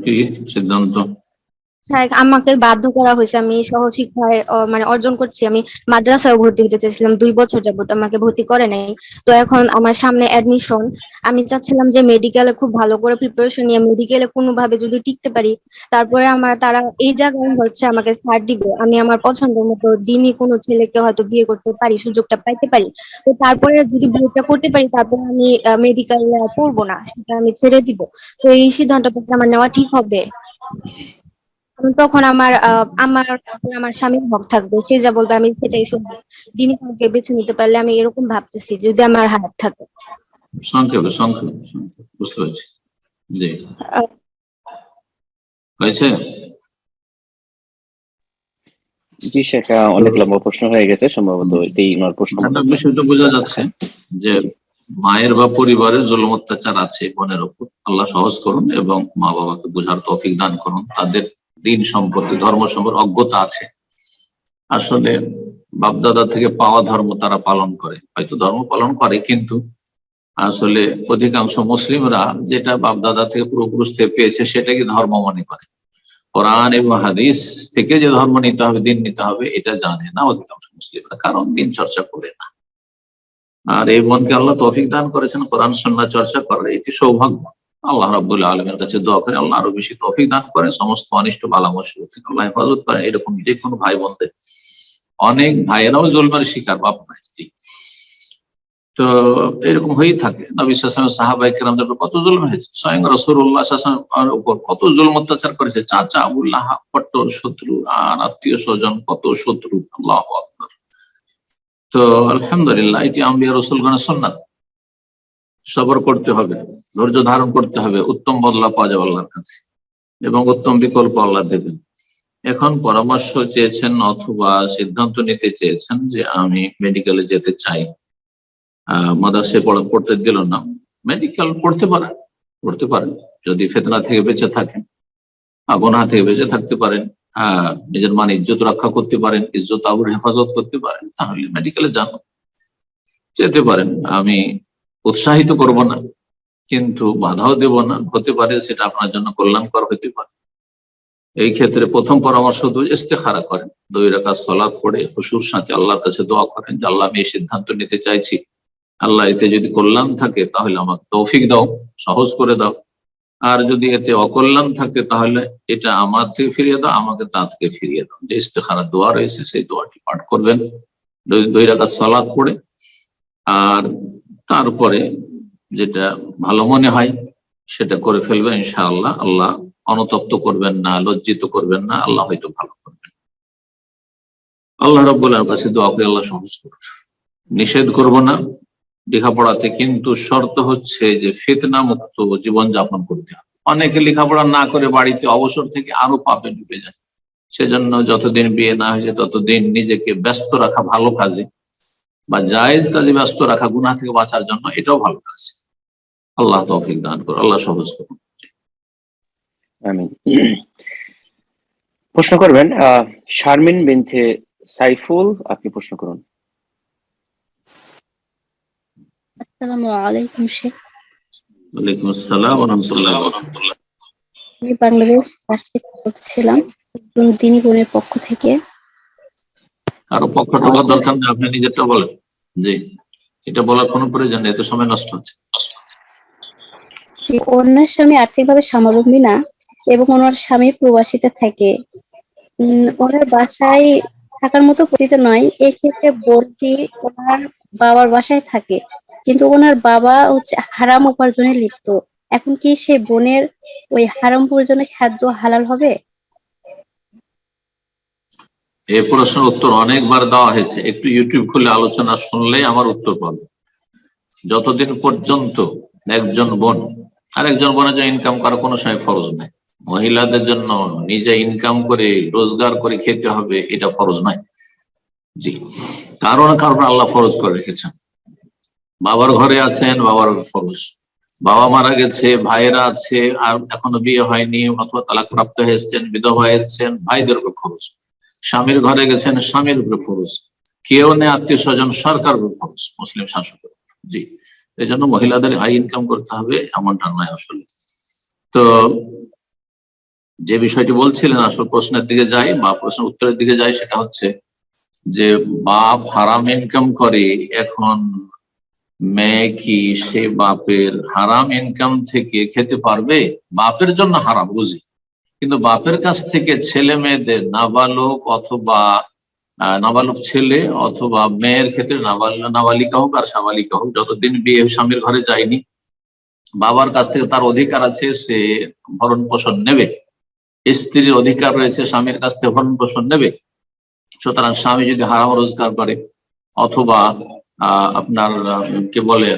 কি সিদ্ধান্ত? শায়েখ, আমাকে বাধ্য করা হয়েছে, আমি সহশিক্ষায় মানে অর্জন করছি, আমি মাদ্রাসায় ভর্তি হতে চাইছিলাম, 2 বছর যাবত আমাকে ভর্তি করে নাই। তো এখন আমার সামনে অ্যাডমিশন, আমি চাচ্ছিলাম যে মেডিকেলে খুব ভালো করে প্রিপারেশন নিয়ে মেডিকেলে কোনোভাবে যদি টিকতে পারি, তারপরে তারা এই জায়গায় হচ্ছে আমাকে ছাড় দিবে, আমি আমার পছন্দ মতো দিনই কোনো ছেলেকে হয়তো বিয়ে করতে পারি, সুযোগটা পাইতে পারি। তো তারপরে যদি বিয়েটা করতে পারি, তারপরে আমি মেডিকেলে পড়বো না, সেটা আমি ছেড়ে দিব। তো এই সিদ্ধান্তটা কি আমার নেওয়া ঠিক হবে? তখন আমার তারপরে আমার স্বামীর হক থাকবে, সে যা বলবে আমি সেটাই শুনবো। দিনই কাউকে বেছে নিতে পারলে আমি এরকম ভাবতেছি যদি আমার হায়াত থাকে। সংক্ষেপে সংক্ষেপে সংক্ষেপে বুঝতে পারছি। জি, আহ, হয়েছে। জি সেটা অনেক লম্বা প্রশ্ন হয়ে গেছে, সম্ভবত এটাই ওনার প্রশ্ন মনে হয়। বিষয়টা বোঝা যাচ্ছে যে মায়ের বা পরিবারের জুলুম অত্যাচার আছে বোনের উপর, আল্লাহ সহজ করুন এবং মা বাবাকে বোঝার তৌফিক দান করুন। তাদের দিন সম্পর্কে ধর্ম সম্পর্কে অজ্ঞতা আছে। আসলে বাপদাদা থেকে পাওয়া ধর্ম তারা পালন করে, হয়তো ধর্ম পালন করে, কিন্তু আসলে অধিকাংশ মুসলিমরা যেটা বাপদাদা থেকে পূর্বপুরুষ থেকে পেয়েছে সেটাকে ধর্ম মনে করে। কোরআন এবং হাদিস থেকে যে ধর্ম নিতে হবে, দিন নিতে হবে, এটা জানে না অধিকাংশ মুসলিমরা, কারণ দিন চর্চা করে না। আর এই মনকে আল্লাহ তৌফিক দান করেছেন কোরআন সুন্নাহ চর্চা করার, এটি সৌভাগ্য। আল্লাহ রাব্বুল আলামিনের কাছে দোয়া করে আল্লাহ আরো বেশি তৌফিক দান করে, সমস্ত অনিষ্ট বালা মুসিবত থেকে আল্লাহ হেফাজত করে। এরকম যে কোনো ভাই বোনদের, অনেক ভাইয়েরাও জুলমের শিকার, বাপ ভাই। তো এরকম হয়েই থাকে। নবী সাল্লাল্লাহু আলাইহি ওয়াসাল্লাম সাহাবায়ে কেরামদের উপর কত জুলম হয়েছে, স্বয়ং রাসূলুল্লাহ সাল্লাল্লাহু আলাইহি ওয়াসাল্লামের উপর কত জুলম অত্যাচার করেছে। চাচা আবুল্লাহ কট্টর শত্রু, আর আত্মীয় স্বজন কত শত্রু। আল্লাহু আকবার। তো আলহামদুলিল্লাহ, এটি আম্বিয়া রাসূলগণের সুন্নাত। সবর করতে হবে, ধৈর্য ধারণ করতে হবে, উত্তম বদলা পাওয়া যাবে আল্লাহর কাছে এবং উত্তম বিকল্প আল্লাহ দেবেন। এখন পরামর্শ চেয়েছেন অথবা সিদ্ধান্ত নিতে চেয়েছেন যে আমি মেডিকেলে যেতে চাই, মাদ্রাসায় পড়তে দিল না। মেডিকেল পড়তে পারেন যদি ফিতনা থেকে বেঁচে থাকেন, গুনাহ থেকে বেঁচে থাকতে পারেন, নিজের মান ইজ্জত রক্ষা করতে পারেন, ইজ্জত আবুর হেফাজত করতে পারেন, তাহলে মেডিকেলে যান, যেতে পারেন। আমি উৎসাহিত করব না, কিন্তু বাধাও দেব না। হতে পারে সেটা আপনার জন্য কল্যাণকর হতে পারে। এই ক্ষেত্রে প্রথম পরামর্শ ইস্তেখারা করেন, 2 রাকাত সালাত পড়ে খুশুর সাথে আল্লাহর কাছে দোয়া করেন যে আল্লাহ আমি এই সিদ্ধান্ত নিতে চাইছি, আল্লাহ এতে যদি কল্যাণ থাকে তাহলে আমাকে তৌফিক দাও, সহজ করে দাও, আর যদি এতে অকল্যাণ থাকে তাহলে এটা আমার থেকে ফিরিয়ে দাও, আমাকে তা থেকে ফিরিয়ে দাও। যে ইস্তেখারা দোয়া রয়েছে সেই দোয়াটি পাঠ করবেন 2 রাকাত সালাত পড়ে। আর তারপরে যেটা ভালো মনে হয় সেটা করে ফেলবেন ইনশাআল্লাহ। আল্লাহ অনুতপ্ত করবেন না, লজ্জিত করবেন না, আল্লাহ হয়তো ভালো করবেন। আল্লাহ রাব্বুল আলামিনের কাছে দোয়া করে আল্লাহ সহজ করুন। নিষেধ করব না লেখাপড়াতে, কিন্তু শর্ত হচ্ছে যে ফিতনা মুক্ত জীবন যাপন করতে হবে। অনেকে লেখাপড়া না করে বাড়িতে অবসর থেকে আরো পাপে ডুবে যায়। সেজন্য যতদিন বিয়ে না হয়েছে ততদিন নিজেকে ব্যস্ত রাখা ভালো কাজে বা জায়েজ কাজে ব্যস্ত রাখা, গুনাহ থেকে বাঁচার জন্য, এটাও ভালো কাজ। আল্লাহ তৌফিক দান করুন, আল্লাহ সহজ করুন। আমিন। প্রশ্ন করবেন শারমিন বিনতে সাইফুল, আপনি প্রশ্ন করুন। আসসালামু আলাইকুম শেখ। ওয়ালাইকুম আসসালাম ওয়া রাহমাতুল্লাহি ওয়া বারাকাতুহু। আমি বাংলাদেশ রাষ্ট্রীয় করছিলাম একজন দিনী বোনের পক্ষ থেকে। কারো পক্ষটুকু দরকার নেই, আপনি নিজেরটা বলেন। জি, এটা বলার কোনো প্রয়োজন নেই, এত সময় নষ্ট হচ্ছে। যে ওনার স্বামী আর্থিকভাবে স্বাবলম্বী না এবং ওনার স্বামী প্রবাসীতে থাকে, ওনার বাসায় থাকার মতো পরিস্থিতি নয়। এক্ষেত্রে বোনটি ওনার বাবার বাসায় থাকে, কিন্তু ওনার বাবা হচ্ছে হারাম উপার্জনে লিপ্ত। এখন কি সেই বোনের ওই হারাম উপার্জনের খাদ্য হালাল হবে? এই প্রশ্নের উত্তর অনেকবার দেওয়া হয়েছে, একটু ইউটিউব খুলে আলোচনা শুনলেই আমার উত্তর পাবে। যতদিন পর্যন্ত একজন বোন আর একজন বোনের জন্য ইনকাম করার কোনো সময় ফরজ নাই। মহিলাদের জন্য নিজে ইনকাম করে রোজগার করে খেতে হবে, এটা ফরজ নাই। জি, কারণ আল্লাহ ফরজ করে রেখেছেন। বাবার ঘরে আছেন, বাবার ফরজ। বাবা মারা গেছে, ভাইয়েরা আছে আর এখনো বিয়ে হয়নি অথবা তালাক প্রাপ্ত হয়েছেন, বিধবা এসছেন, ভাইদের উপর ফরজ। স্বামীর ঘরে গেছেন, স্বামীর উপর ফরজ। কেউ নেই আত্মীয় স্বজন, সরকার উপর ফরজ, মুসলিম শাসকের। জি, এই জন্য মহিলাদের হাই ইনকাম করতে হবে এমনটা নয় আসলে। তো যে বিষয়টি বলছিলেন, আসল প্রশ্নের দিকে যাই বা প্রশ্নের উত্তরের দিকে যাই, সেটা হচ্ছে যে বাপ হারাম ইনকাম করে, এখন মেয়ে কি সে বাপের হারাম ইনকাম থেকে খেতে পারবে? বাপের জন্য হারাম বুঝি, কিন্তু বাপের কাছ থেকে ছেলে মেয়েদের, নাবালক অথবা নাবালক ছেলে অথবা মেয়ের ক্ষেত্রে নাবালিকা হোক আর সাবালিকা হোক, যতদিন বিয়ে স্বামীর ঘরে যায়নি, বাবার কাছ থেকে তার অধিকার আছে, সে ভরণ পোষণ নেবে। স্ত্রীর অধিকার রয়েছে স্বামীর কাছ থেকে ভরণ পোষণ নেবে। সুতরাং স্বামী যদি হারাম রোজগার করে অথবা আপনার কে বলে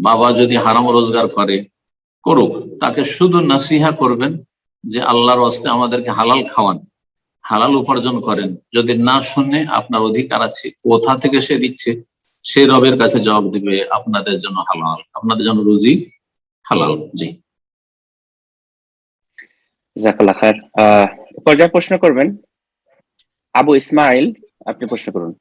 বাবা যদি হারাম রোজগার করে করুক, তাকে শুধু নাসিহা করবেন যে আল্লাহর ওয়াস্তে আমাদেরকে হালাল খাওয়ান, হালাল উপার্জন করেন। যদি না শুনে আপনার অধিকার আছে, কোথা থেকে সে দিচ্ছে সেই রবের কাছে জবাব দিবে, আপনাদের জন্য হালাল, আপনাদের জন্য রুজি হালাল। জি, জাযাকাল্লাহ খায়ের। পর্যায় প্রশ্ন করবেন আবু ইসমাইল, আপনি প্রশ্ন করুন।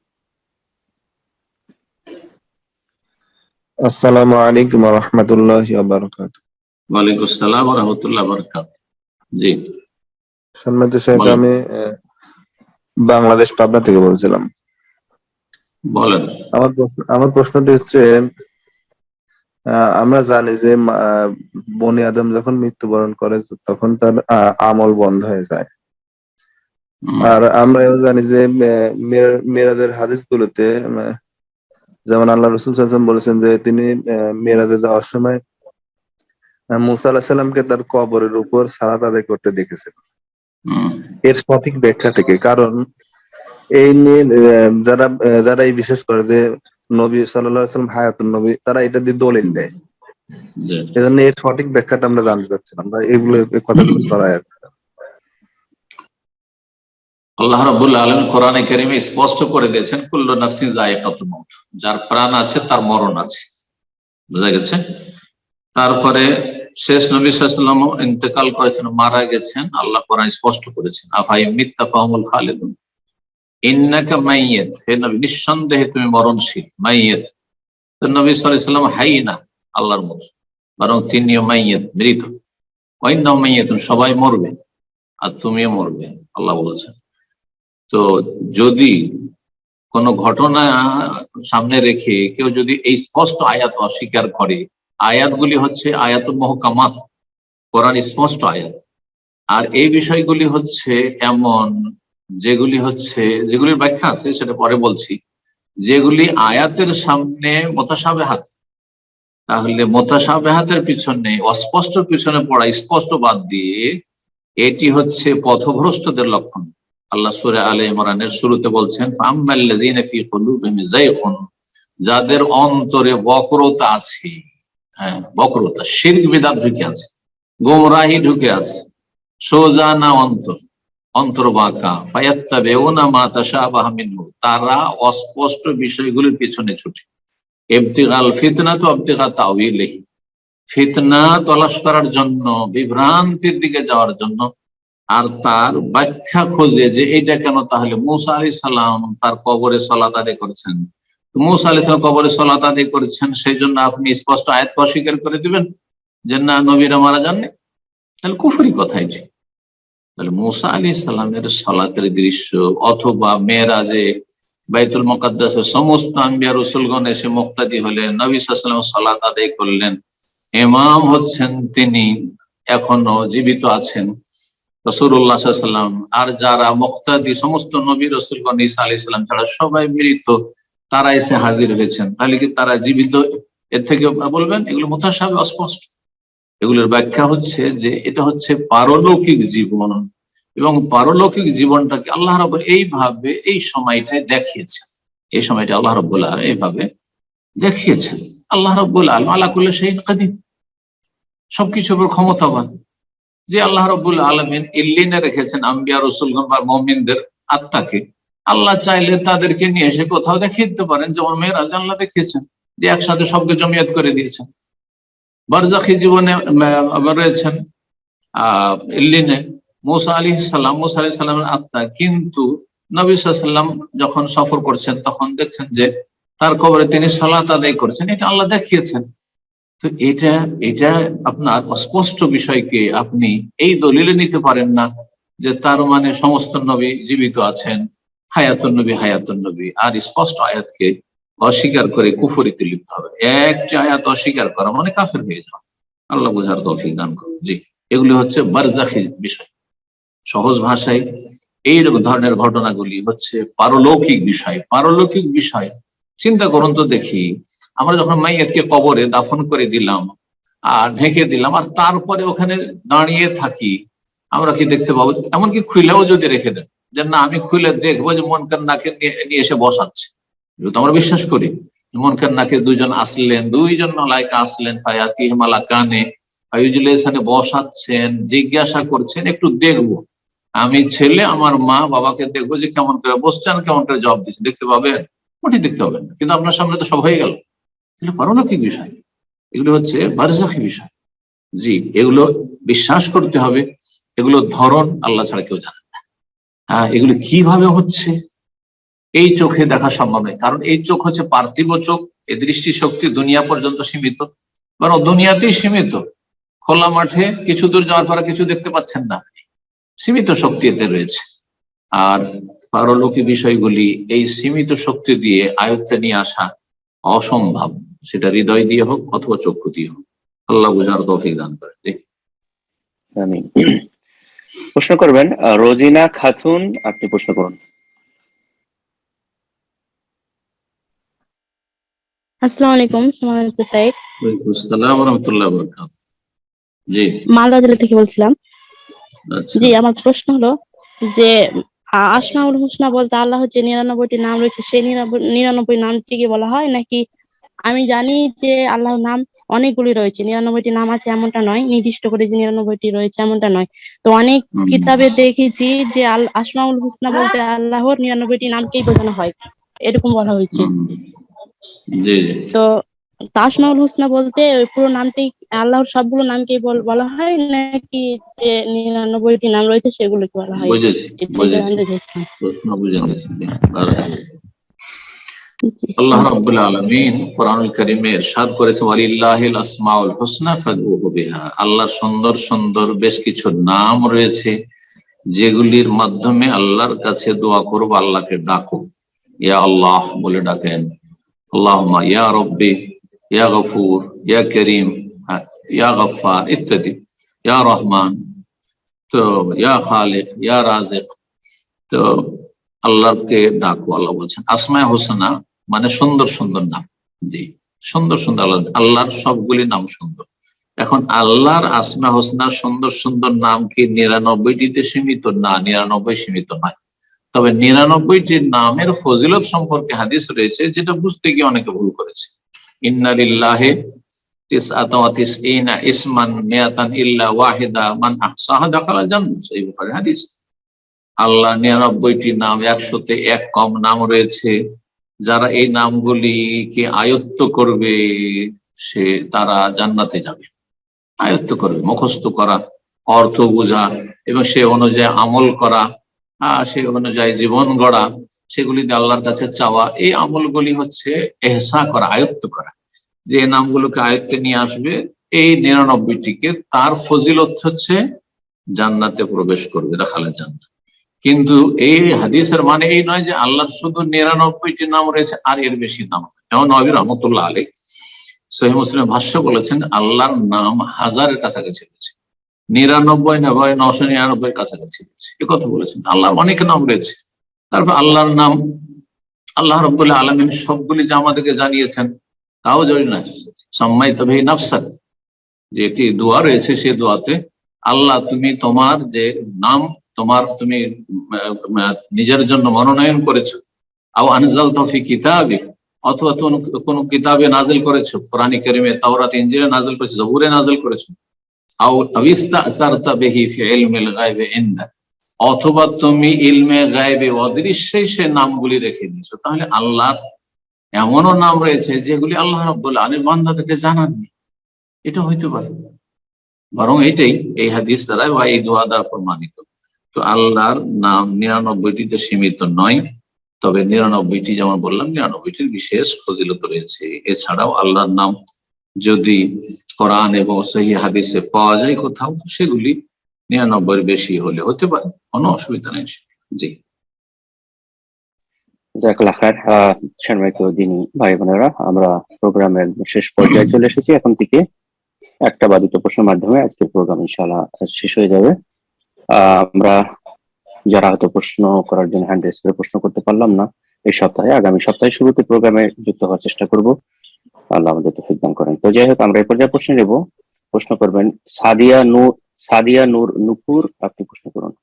আসসালামু আলাইকুম ওয়া রাহমাতুল্লাহি ওয়া বারাকাতুহু। ওয়ালাইকুম আসসালাম ওয়া রাহমাতুল্লাহি ওয়া বারাকাতুহু। জি সম্মানিত সাহেব, বলেন। আমি বাংলাদেশ পাবনা থেকে বলছিলাম। বলেন। আমার প্রশ্নটি হচ্ছে, আমরা জানি যে বনি আদম যখন মৃত্যুবরণ করে তখন তার আমল বন্ধ হয়ে যায়। আর আমরা জানি যে মেরাজের হাদিসগুলোতে যেমন আল্লাহ রাসূল সাল্লাল্লাহু আলাইহি ওয়াসাল্লাম বলেছেন যে তিনি মেরাজে যাওয়ার সময় মুসা আলাইহিস সালামকে তার কবরের উপর সালাত আদায় করতে দেখেছেন। এর সঠিক ব্যাখ্যা থেকে, কারণ এই নিয়ে যারা এই বিশেষ করে যে নবী সাল্লাল্লাহু আলাইহি ওয়াসাল্লাম হায়াতুন নবী, তারা এটা দিয়ে দলিল দেয়। এজন্য এর সঠিক ব্যাখ্যাটা আমরা জানতে চাচ্ছিলাম, আমরা এগুলো কথাগুলো সরাই। আল্লাহ রাব্বুল আলামিন কোরআনে কারীমে স্পষ্ট করে দিয়েছেন কুল্লু নাফসিন যায়কাতুল মাউত, যার প্রাণ আছে তার মরণ আছে। বুঝা গেছে? তারপরে শেষ নবী সাল্লাল্লাহু আলাইহি ওয়াসাল্লাম ইন্তেকাল করেছেন, মারা গেছেন, আল্লাহ কোরআন স্পষ্ট করেছেন আফাইম মিত্তা ফাহুমুল খালিদুন ইন্নাকা মাইয়িত, হে নবী নিঃসন্দেহে তুমি মরণশীল, মাইয়িত। তো নবী সাল্লাল্লাহু আলাইহি ওয়াসাল্লাম হাই না আল্লাহর মত, বরং তিনিও মাইয়িত, মৃত। ওয়া ইন্নাহুম মাইয়িতুন, সবাই মরবে আর তুমিও মরবে, আল্লাহ বলেছেন। তো যদি কোন ঘটনা সামনে রেখে কেউ যদি এই স্পষ্ট আয়াত অস্বীকার করে, আয়াতগুলি হচ্ছে আয়াতুল মুহকামাত, কোরআন স্পষ্ট আয়াত, আর এই বিষয়গুলি হচ্ছে এমন যেগুলির ব্যাখ্যা আছে সেটা পরে বলছি, যেগুলি আয়াতের সামনে মুতাশাবিহাত, তাহলে মুতাশাবিহাতের পিছনে অস্পষ্ট পিছনে পড়া, স্পষ্ট বাদ দিয়ে এটি হচ্ছে পথভ্রষ্টদের লক্ষণ। আল্লাহ সূরা আলে ইমরানের শুরুতে বলছেন ফাআম্মাল্লাযীনা ফী কুলুবিহিম যায়গুন, যাদের অন্তরে বক্রতা আছে, হ্যাঁ বক্রতা, শিরক বিদআত ঢুকে আছে, গোমরাহি ঢুকে আছে, সোজা না অন্তর বাঁকা, ফায়াত্তাবিউনা মা তাশাবাহা মিনহু, তারা অস্পষ্ট বিষয়গুলির পিছনে ছুটে, ইবতিগাল ফিতনাত ওয়া ইবতিগা তাউইলিহি, ফিতনা তলাশ করার জন্য, বিভ্রান্তির দিকে যাওয়ার জন্য, আর তার ব্যাখ্যা খোঁজে যে এটা কেন। তাহলে মুসা আলাইহিস সালাম তার কবরে সালাত আদায় করেছেন, মুসা আলাইহিস সালাম কবরে সালাত আদায় করেছেন, সেই জন্য আপনি স্পষ্ট আয়াত অস্বীকার করে দিবেন যে না নবীরা মারা যাননি? তাহলে কুফরি কথা এটি। তাহলে মুসা আলাইহিস সালামের সালাতের দৃশ্য অথবা মেরাজে বাইতুল মুকাদ্দাসের সমস্ত আম্বিয়া রাসূলগণ এসে মুক্তাদি হলেন, নবী সাল্লাল্লাহু আলাইহি ওয়াসাল্লাম সালাত আদায় করলেন, ইমাম হচ্ছেন তিনি, এখনো জীবিত আছেন রাসূলুল্লাহ সাল্লাল্লাহু আলাইহি ওয়াসাল্লাম, আর যারা মুক্তাদি সমস্ত নবী রাসূলগণ ঈসা আলাইহিস সালাম ছাড়া সবাই মৃত, তারা এসে হাজির হয়েছেন, তাহলে কি তারা জীবিত? এর থেকে বলবেন এগুলো মুতাশাবিহ, অস্পষ্ট। এগুলোর ব্যাখ্যা হচ্ছে যে এটা হচ্ছে পারলৌকিক জীবন, এবং পারলৌকিক জীবনটাকে আল্লাহ রাব্বুল এইভাবে এই সময়টায় দেখিয়েছেন, এই সময়টা আল্লাহ রাব্বুল আলামিন এইভাবে দেখিয়েছেন। আল্লাহ রাব্বুল আলামিন আলা কুল্লি শাইইন কাদির, সবকিছুর উপর ক্ষমতাবান। যে আল্লাহ রাব্বুল আলামিন ইল্লিনে রেখেছেন আম্বিয়া রাসূলগণ বা মুমিনদের আত্মাকে, আল্লাহ চাইলে তাদেরকে নিয়ে এসে কোথাও দেখিয়ে দিতে পারেন, যেমন মেরাজ আল্লাহ দেখিয়েছেন যে একসাথে সবকে জমিয়ত করে দিয়েছেন। বারজাখী জীবনে রয়েছেন ইল্লিনে মুসা আলাইহিস সালামের আত্মা, কিন্তু নবী সাল্লাল্লাহু আলাইহি ওয়াসাল্লাম যখন সফর করছেন তখন দেখছেন যে তার কবরে তিনি সালাত আদায় করছেন, এটা আল্লাহ দেখিয়েছেন। তো এটা আপনার অস্পষ্ট বিষয়কে আপনি এই দলিলে নিতে পারেন না যে তার মানে সমস্ত নবী জীবিত আছেন, হায়াতুন নবী, আর স্পষ্ট আয়াতকে অস্বীকার করে কুফরিতে লিপ্ত হবে। একটি আয়াত অস্বীকার করা মানে কাফের হয়ে যাওয়া। আল্লাহ বুঝার তৌফিক দান করুন। জি, এগুলি হচ্ছে বারজাখী বিষয়। সহজ ভাষায় এই ধরনের ঘটনাগুলি হচ্ছে পারলৌকিক বিষয়। পারলৌকিক বিষয় চিন্তা করুন তো দেখি, আমরা যখন মাইয়াতকে কবরে দাফন করে দিলাম আর ঢেকে দিলাম, আর তারপরে ওখানে দাঁড়িয়ে থাকি আমরা কি দেখতে পাবো? এমনকি খুলেও যদি রেখে দেন যে না আমি খুলে দেখবো যে মনকার নাকে নিয়ে এসে বসাচ্ছে, এটা তো আমরা বিশ্বাস করি। মনকার নাকে দুইজন আসলেন, দুইজন মালাইকা আসলেন, ফায়াতি মালা কানে ইউজুলেশনে বসাচ্ছেন, জিজ্ঞাসা করছেন একটু দেখবো, আমি ছেলে আমার মা বাবাকে দেখবো যে কেমন করে বসছেন, কেমন করে জবাব দিচ্ছেন, দেখতে পাবেন? মোটেই দেখতে পাবেন না। কিন্তু আপনার সামনে তো সব হয়ে গেল। এগুলো পারলৌকিক বিষয়, এগুলো হচ্ছে বারজাখী বিষয়। জি, এগুলো বিশ্বাস করতে হবে। এগুলো ধরন আল্লাহ ছাড়া কেউ জানে না। এগুলো কিভাবে হচ্ছে এই চোখে দেখা সম্ভব নয়, কারণ এই চোখ হচ্ছে পার্থিব চোখ। এই দৃষ্টি শক্তি দুনিয়া পর্যন্ত সীমিত, বরং দুনিয়াতেই সীমিত। খোলা মাঠে কিছু দূর যাওয়ার পরে কিছু দেখতে পাচ্ছেন না, সীমিত শক্তি এতে রয়েছে। আর পারলৌকিক বিষয়গুলি এই সীমিত শক্তি দিয়ে আয়ত্তে নিয়ে আসা অসম্ভব, সেটা হৃদয় দিয়ে হোক অথবা চক্ষু দিয়ে হোক। আল্লাহ বুঝার তৌফিক দান করেন। জি, আমিন। প্রশ্ন করবেন রোজিনা খাতুন, আপনি প্রশ্ন করুন। আসসালামু আলাইকুম, সম্মানিত স্যার। ওয়ালাইকুম আসসালাম ওয়া রাহমাতুল্লাহি ওয়া বারাকাতুহু। জি, মালদা জেলা থেকে বলছিলাম। আচ্ছা। জি, আমার প্রশ্ন হলো যে আসমাউল হুসনা বলতে আল্লাহর যে 99টি নাম রয়েছে সেই 99 নামটিকে বলা হয় নাকি? আমি জানি যে আল্লাহর নাম অনেকগুলি রয়েছে, 99টি নাম আছে এমনটা নয়, নির্দিষ্ট করে যে 99টি রয়েছে এমনটা নয়। তো অনেক কিতাবে দেখেছি যে আসমাউল হুসনা বলতে আল্লাহর 99টি নামকেই বোঝানো হয়, এরকম বলা হয়েছে। জি জি, তো আসমাউল হুসনা বলতে ওই পুরো নামটাই আল্লাহর সবগুলো নামকেই বলা হয় নাকি যে 99টি নাম রয়েছে সেগুলোকে বলা হয়? বুঝেছি এটাই বুঝেছি, জানতে চাইছিলাম। প্রশ্ন বুঝে নিয়েছি। জি, জি, আল্লাহ রাব্বুল আলামিন কোরআনুল কারীমে ইরশাদ করেছেন ওয়ালিল্লাহিল আসমাউল হুসনা ফাদউহু বিহা। আল্লাহর সুন্দর সুন্দর বেশ কিছু নাম রয়েছে যেগুলির মাধ্যমে আল্লাহর কাছে দোয়া করব, আল্লাহকে ডাকো। ইয়া আল্লাহ বলে ডাকেন, আল্লাহুম্মা ইয়া রাব্বি, ইয়া গফুর, ইয়া করিম, ইয়া গফফার ইত্যাদি, ইয়া রহমান, তো ইয়া খালিক, ইয়া রাজিক। তো আল্লাহকে ডাকো, আল্লাহ বলছেন। আসমায়ে হোসেনা মানে সুন্দর সুন্দর নাম। জি, সুন্দর সুন্দর আল্লাহর সবগুলি নাম সুন্দর। এখন আল্লাহর আসমা হোসনা সুন্দর সুন্দর নাম কি 99টিতে সীমিত? না, 99 সীমিত নয়। তবে 99টি নামের ফজিলত সম্পর্কে হাদিস রয়েছে, যেটা বুঝতে গিয়ে অনেকে ভুল করেছে। ইন্না লিল্লাহি তিসআতা ওয়া তিসঈনা ইসমান মিয়াতান ইল্লা ওয়াহিদা মান আহসাহা দাখালাল জান্নাহ, সহিহ বুখারী হাদিস। আল্লাহ 99টি নাম, 100তে 1 কম নাম রয়েছে। যারা এই নামগুলিকে আয়ত্ত করবে তারা জান্নাতে যাবে। আয়ত্ত করবে, মুখস্থ করা, অর্থ বোঝা এবং সে অনুযায়ী আমল করা, সে অনুযায়ী জীবন গড়া, সেগুলি আল্লাহর কাছে চাওয়া, এই আমলগুলি হচ্ছে এহসা করা, আয়ত্ত করা। যে নামগুলোকে আয়ত্তে নিয়ে আসবে এই 99টিকে, তার ফজিলত হচ্ছে জান্নাতে প্রবেশ করবে, দাখালে জান্নাত। কিন্তু এই হাদিসের মানে এই নয় যে আল্লাহর শুধু 99টি নাম রয়েছে আর এর বেশি নাম। যেমন নবী রহমতুল্লাহ আলাইহি সহিহ মুসলিমের ভাষ্য বলেছেন আল্লাহর নাম 1000-এর কাছাকাছি রয়েছে, 99,999 কাছাকাছি রয়েছে, এ কথা বলেছেন। আল্লাহর অনেক নাম রয়েছে। তারপর আল্লাহর নাম আল্লাহ রাব্বুল আলামিন সবগুলি যে আমাদেরকে জানিয়েছেন তাও জানি না। সাম্মাইতা বিহি নাফসাক, যে একটি দোয়া রয়েছে, সেই দোয়াতে আল্লাহ তুমি তোমার যে নাম তুমি নিজের জন্য মনোনয়ন করেছো, আও আনজালতা ফি কিতাবিক, অথবা কোন কিতাবে নাজিল করেছো, কোরআন কারীমে, তাওরাত, ইনজিলে নাজিল করেছো, জবুরে নাজিল করেছো, আও আবিস্তাসারতা বিহি ফি ইলমিল গায়বি ইনদাক, অথবা তুমি ইলমে গায়বে অদৃশ্যে সে নামগুলি রেখে দিয়েছো। তাহলে আল্লাহর এমনও নাম রয়েছে যেগুলি আল্লাহ রাব্বুল আলামিন বান্দাদেরকে জানাননি। এটা হইতে পারে, বরং এটাই এই হাদিস দ্বারা বা এই দোয়া দ্বারা প্রমাণিত। তো আল্লাহর নাম 99টিতে সীমিত নয়, তবে 99টি, যেমন বললাম, 99টির বিশেষ ফজিলত রয়েছে। এছাড়াও আল্লাহর নাম যদি কোরআন এবং সহিহ হাদিসে পাওয়া যায় কোথাও, সেগুলি 99-এর বেশি হলে হতে পারে, কোনো অসুবিধা নেই। জি, জাযাকাল্লাহ খায়ের। সম্মানিত দিনী ভাই বোনেরা, আমরা প্রোগ্রামের শেষ পর্যায়ে চলে এসেছি। এখন থেকে একটা বা দুটো প্রশ্নের মাধ্যমে আজকের প্রোগ্রাম ইনশাআল্লাহ শেষ হয়ে যাবে। আমরা যারা হয়তো প্রশ্ন করার জন্য হ্যান্ড রেজ করে প্রশ্ন করতে পারলাম না এই সপ্তাহে, আগামী সপ্তাহে শুরুতে প্রোগ্রামে যুক্ত হওয়ার চেষ্টা করব, আল্লাহ আমাদের তৌফিক দান করেন। তো যাই হোক, আমরা এই পর্যায়ে প্রশ্ন নেব। প্রশ্ন করবেন সাদিয়া নূপুর, আপনি প্রশ্ন করুন।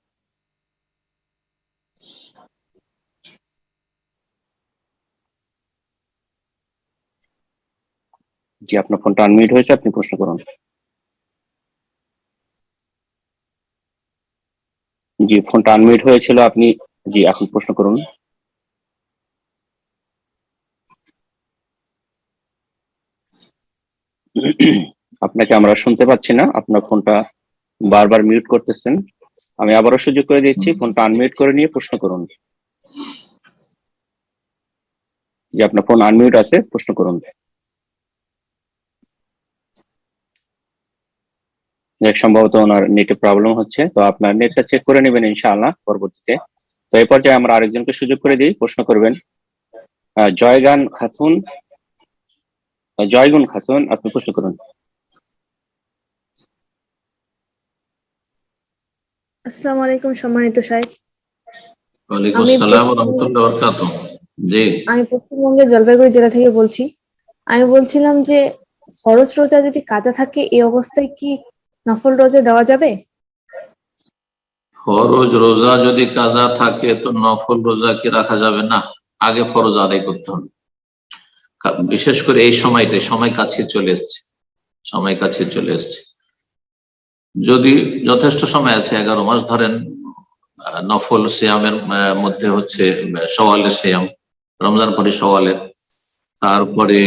জি, আপনার ফোনটা আনমিউট হয়েছে, আপনি প্রশ্ন করুন। জি, ফোনটা আনমিউট হয়েছিল, আপনি জি এখন প্রশ্ন করুন। আপনাকে আমরা শুনতে পাচ্ছি না, আপনার ফোনটা বারবার মিউট করতেছেন। আমি আবারও সুযোগ করে দিচ্ছি, ফোনটা আনমিউট করে নিয়ে প্রশ্ন করুন। যে আপনার ফোন আনমিউট আছে, প্রশ্ন করুন। সম্ভবত ওনার নেটে প্রবলেম হচ্ছে, তো আপনার নেটটা চেক করে নেবেন ইনশাআল্লাহ পরবর্তীতে। তো এই পর্যায়ে আমরা আরেকজনকে সুযোগ করে দিই, প্রশ্ন করবেন। জয়গুন খাতুন, আপনি প্রশ্ন করুন। আসসালামু আলাইকুম সম্মানিত সাহেব। ওয়ালাইকুম আমি আসসালাম ওয়া রাহমাতুল্লাহি ওয়া বারাকাতুহু। জি, আমি পশ্চিমবঙ্গের জলপাইগুড়ি জেলা থেকে বলছি। আমি বলছিলাম যে ফরজ রোজা যদি কাজা থাকে এই অবস্থায় কি নফল রোজা দেওয়া যাবে? ফরজ রোজা যদি কাজা থাকে তো নফল রোজা কি রাখা যাবে না? আগে ফরজ আদায় করতে হবে। বিশেষ করে এই সময়টাই, সময় কাছে চলে এসছে। যদি যথেষ্ট সময় আছে, 11 মাস ধরেন, নফল সিয়ামের মধ্যে হচ্ছে সওয়ালের সিয়াম, রমজান পরে সওয়ালের, তারপরে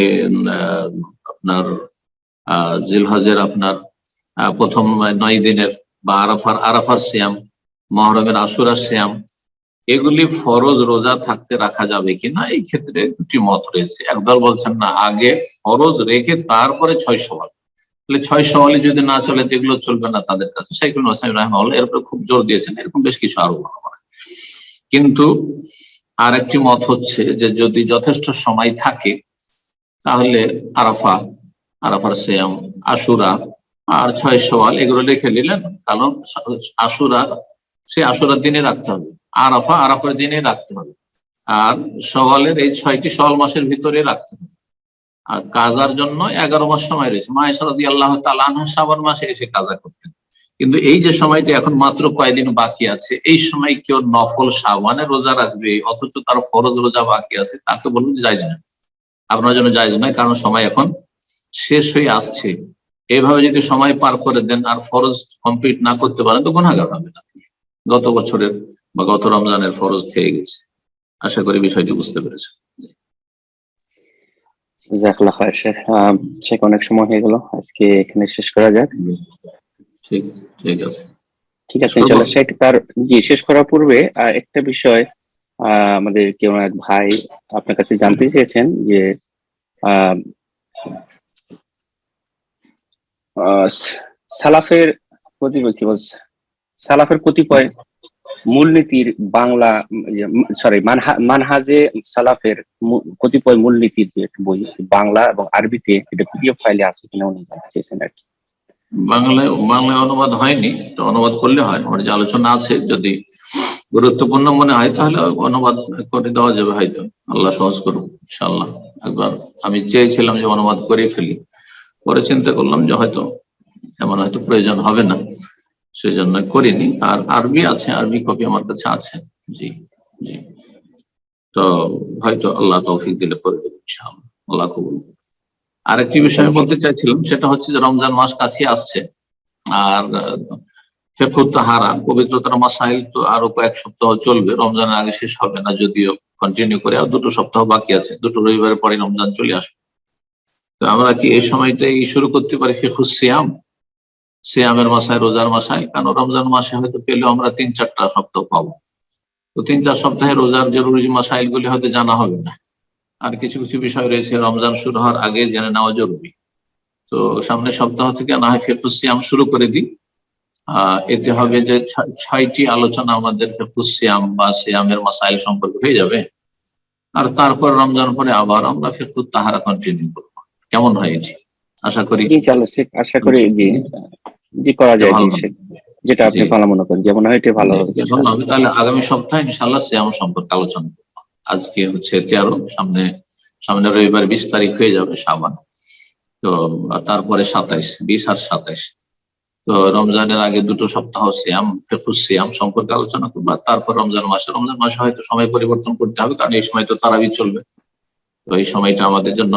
আপনার জিলহজের আপনার প্রথম 9 দিনের বা আরাফার সিয়াম, মহরমের আশুরার সিয়াম, এগুলি ফরজ রোজা থাকতে রাখা যাবে কিনা, এই ক্ষেত্রে দুটি মত রয়েছে। একদল বলছেন না, আগে ফরজ রেখে তারপরে 6 সওয়াল, তাহলে 6 সওয়ালে যদি না চলে এগুলো চলবে না তাদের কাছে। শাইখুল ইসলাম রাহিমাহুল্লাহ এর উপর খুব জোর দিয়েছেন, এরকম বেশ কিছু আরো বলা। কিন্তু আর একটি মত হচ্ছে যে যদি যথেষ্ট সময় থাকে তাহলে আরাফার সিয়াম, আশুরা আর 6 সওয়াল এগুলো রেখে নিলেন। কারণ আশুরার দিনে রাখতে হবে, আরাফার দিনে রাখতে হবে, আর সওয়ালের এই 6টি সওয়াল মাসের ভিতরে রাখতে হবে। আর কাজার জন্য 11 মাস সময় রয়েছে। মা আয়েশা রাদিয়াল্লাহু তাআলা আনহা শাবান মাসে এসে কাজা করতেন। কিন্তু এই যে সময়টা এখন মাত্র কয়েকদিন বাকি আছে, এই সময় কেউ নফল শাবানে রোজা রাখবে অথচ তার ফরজ রোজা বাকি আছে, তাকে বলুন জায়েজ না, আপনার জন্য জায়েজ নয়, কারণ সময় এখন শেষ হয়ে আসছে। এইভাবে যদি সময় পার করে দেন আর ফরজ কমপ্লিট না করতে পারেন তো গুনাহগার হবেন আপনি। গত বছরের বা গত রমজানের ফরজ থেকে গেছে। আশা করি বিষয়টি বুঝতে পেরেছেন। জাযাকাল্লাহ খায়ের শেখ। শেখ, অনেক সময় হয়ে গেল, আজকে এখানে শেষ করা যাক। ঠিক আছে, ঠিক আছে ইনশাআল্লাহ। শেখ, তার শেষ করার পূর্বে একটা বিষয় আমাদের কেউ এক ভাই আপনার কাছে জানতে চেয়েছেন যে সালাফের কতিপয় মূলনীতির বাংলা মানহাজে সালাফের কতিপয় মূলনীতির যে বই বাংলা এবং আরবিতে এটা পিডিএফ ফাইলে আছে কিনা উনি জানতে চেয়েছেন আর কি। বাংলায় অনুবাদ হয়নি, তো অনুবাদ করলে হয়। আমার যে আলোচনা আছে, যদি গুরুত্বপূর্ণ মনে হয় তাহলে অনুবাদ করে দেওয়া যাবে হয়তো, আল্লাহ সহজ করুন ইনশাআল্লাহ। একবার আমি চেয়েছিলাম যে অনুবাদ করে ফেলি, পরে চিন্তা করলাম যে হয়তো প্রয়োজন হবে না, সেই জন্য করিনি। আর আরবি আছে, আরবি কপি আমার কাছে আছে। জি, তো হয়তো আল্লাহ তৌফিক দিলে করে দেবো ইনশাআল্লাহ, আল্লাহ কবুল। আরেকটি বিষয় বলতে চাইছিলাম, সেটা হচ্ছে যে রমজান মাস কাছে আসছে, আর ফিকহুত তাহারা, পবিত্রতার মাসাইল তো আরো কয়েক সপ্তাহ চলবে, রমজানের আগে শেষ হবে না, যদিও কন্টিনিউ করে আর 2 সপ্তাহ বাকি আছে, 2 রবিবারের পরে রমজান চলে আসবে। তো আমরা কি এই সময়টাই শুরু করতে পারি ফিকহুস সিয়ামের মাসায়, রোজার মাসায়? কারণ রমজান মাসে হয়তো পেলেও আমরা 3-4টা সপ্তাহ পাবো, তো 3-4 সপ্তাহে রোজার জরুরি মাসাইল গুলি হয়তো জানা হবে না, আর কিছু কিছু বিষয় রয়েছে রমজান শুরু হওয়ার আগে জেনে নেওয়া জরুরি। তো সামনের সপ্তাহ থেকে না হয় ফিকহুস সিয়াম শুরু করে দিই। এতে হবে যে 6টি আলোচনা আমাদের ফিকহুস সিয়াম বা সিয়ামের মাসাইল সম্পর্কে হয়ে যাবে, আর তারপর রমজান পরে আবার আমরা ফিকহুত তাহারা কন্টিনিউ করবো। কেমন হয় এটি? আশা করি করা যায়, যেটা আপনি ভালো মনে করেন, যেমন হয় এটা ভালো হবে। তাহলে আগামী সপ্তাহে ইনশাআল্লাহ সিয়াম সম্পর্কে আলোচনা করবো। আজকে হচ্ছে 13, সামনে রবিবার 20 তারিখ হয়ে যাবে শাবান, তো তারপরে 27, 20 আর 27, তো রমজানের আগে 2 সপ্তাহ সিয়াম, ফিকুস সিয়াম সম্পর্কে আলোচনা করবো। আর তারপর রমজান মাসে হয়তো সময় পরিবর্তন করতে হবে, কারণ এই সময় তো তারাবি চলবে। তো এই সময়টা আমাদের জন্য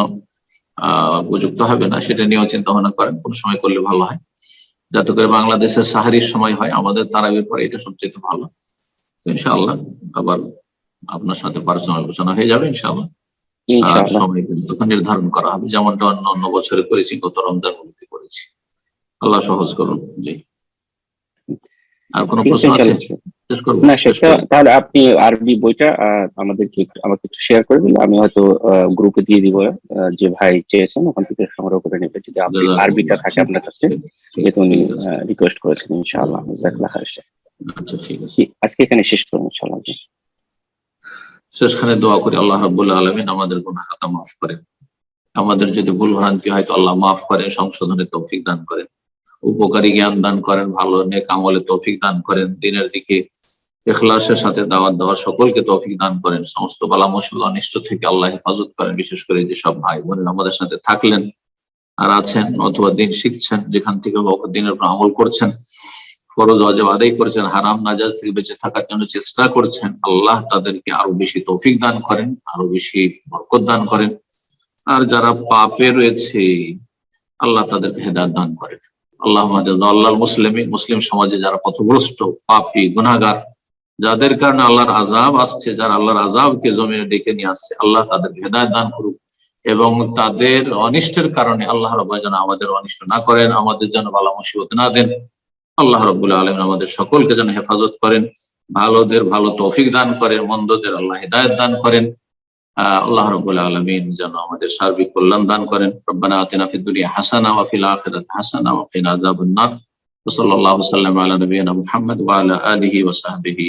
উপযুক্ত হবে না, সেটা নিয়েও চিন্তা ভাবনা করেন কোন সময় করলে ভালো হয়, যাতে করে বাংলাদেশের সাহারির সময় হয়, আমাদের তারাবির পরে এটা সবচেয়ে ভালো। ইনশাআল্লাহ আবার আপনার সাথে আলোচনা হয়ে যাবে ইনশাআল্লাহ। আর সময় কিন্তু নির্ধারণ করা হবে, যেমনটা অন্য বছরে করেছি, গত রমজান মুক্তি করেছি। আল্লাহ সহজ করুন। জি, আর কোন প্রশ্ন আছে? না, সেটা তাহলে আপনি আরবি বইটা আমাকে একটু শেয়ার করে দিলে আমি হয়তো গ্রুপে দিয়ে দিব, যে ভাই চেয়েছেন ওখান থেকে সংগ্রহ করে নেবে, যদি আপনি আরবিটা থাকে আপনার কাছে, যেহেতু উনি রিকোয়েস্ট করেছেন। ইনশাআল্লাহ জাযাকাল্লাহ খাইর। আচ্ছা, ঠিক আছে, আজকে এখানে শেষ করুন ইনশাআল্লাহ। শেষখানে দোয়া করি আল্লাহ রাব্বুল আলামিন আমাদের গুনাহ খাতা মাফ করেন, আমাদের যদি ভুল ভ্রান্তি হয় তো আল্লাহ মাফ করেন, সংশোধনের তৌফিক দান করেন, উপকারী জ্ঞান দান করেন, ভালো নেক আমলে তৌফিক দান করেন, দ্বীনের দিকে ইখলাসের সাথে দাওয়াত দেওয়ার সকলকে তৌফিক দান করেন, সমস্ত বালা মুসিবত অনিষ্ট থেকে আল্লাহ হেফাজত করেন। বিশেষ করে যে সব ভাই বোনেরা আমাদের সাথে থাকলেন আর আছেন, অথবা দিন শিখছেন, যেখান থেকে দিনের উপর আমল করছেন, ফরজ ওয়াজিব আদায় করেছেন, হারাম নাজায়েজ থেকে বেঁচে থাকার জন্য চেষ্টা করছেন, আল্লাহ তাদেরকে আরো বেশি তৌফিক দান করেন, আরো বেশি বরকত দান করেন। আর যারা পাপে রয়েছে আল্লাহ তাদেরকে হেদায়েত দান করেন। আল্লাহ মুসলিম সমাজে যারা পথভ্রষ্ট, পাপী, গুনাহগার, যাদের কারণে আল্লাহর আযাব আসছে, যারা আল্লাহর আযাবকে জমিনে ডেকে নিয়ে আসছে, আল্লাহ তাদেরকে হেদায়েত দান করুক, এবং তাদের অনিষ্টের কারণে আল্লাহ রাব্বুল যেন আমাদের অনিষ্ট না করেন, আমাদের যেন বালা মুসিবত না দেন। আল্লাহ রাব্বুল আলামিন আমাদের সকলকে যেন হেফাজত করেন, ভালোদের ভালো তৌফিক দান করেন, মন্দদের আল্লাহ হেদায়েত দান করেন। আল্লাহ রাব্বুল আলামিন যেন আমাদের সার্বিক কল্যাণ দান করেন। রব্বানা আতিনা ফিদ দুনিয়া হাসানা ওয়া ফিল আখিরাতি হাসানা ওয়া কিনা আযাবান নার। সাল্লাল্লাহু আলা নবিয়িনা মুহাম্মদ ওয়া আলা আলিহি ওয়া সাহবিহি।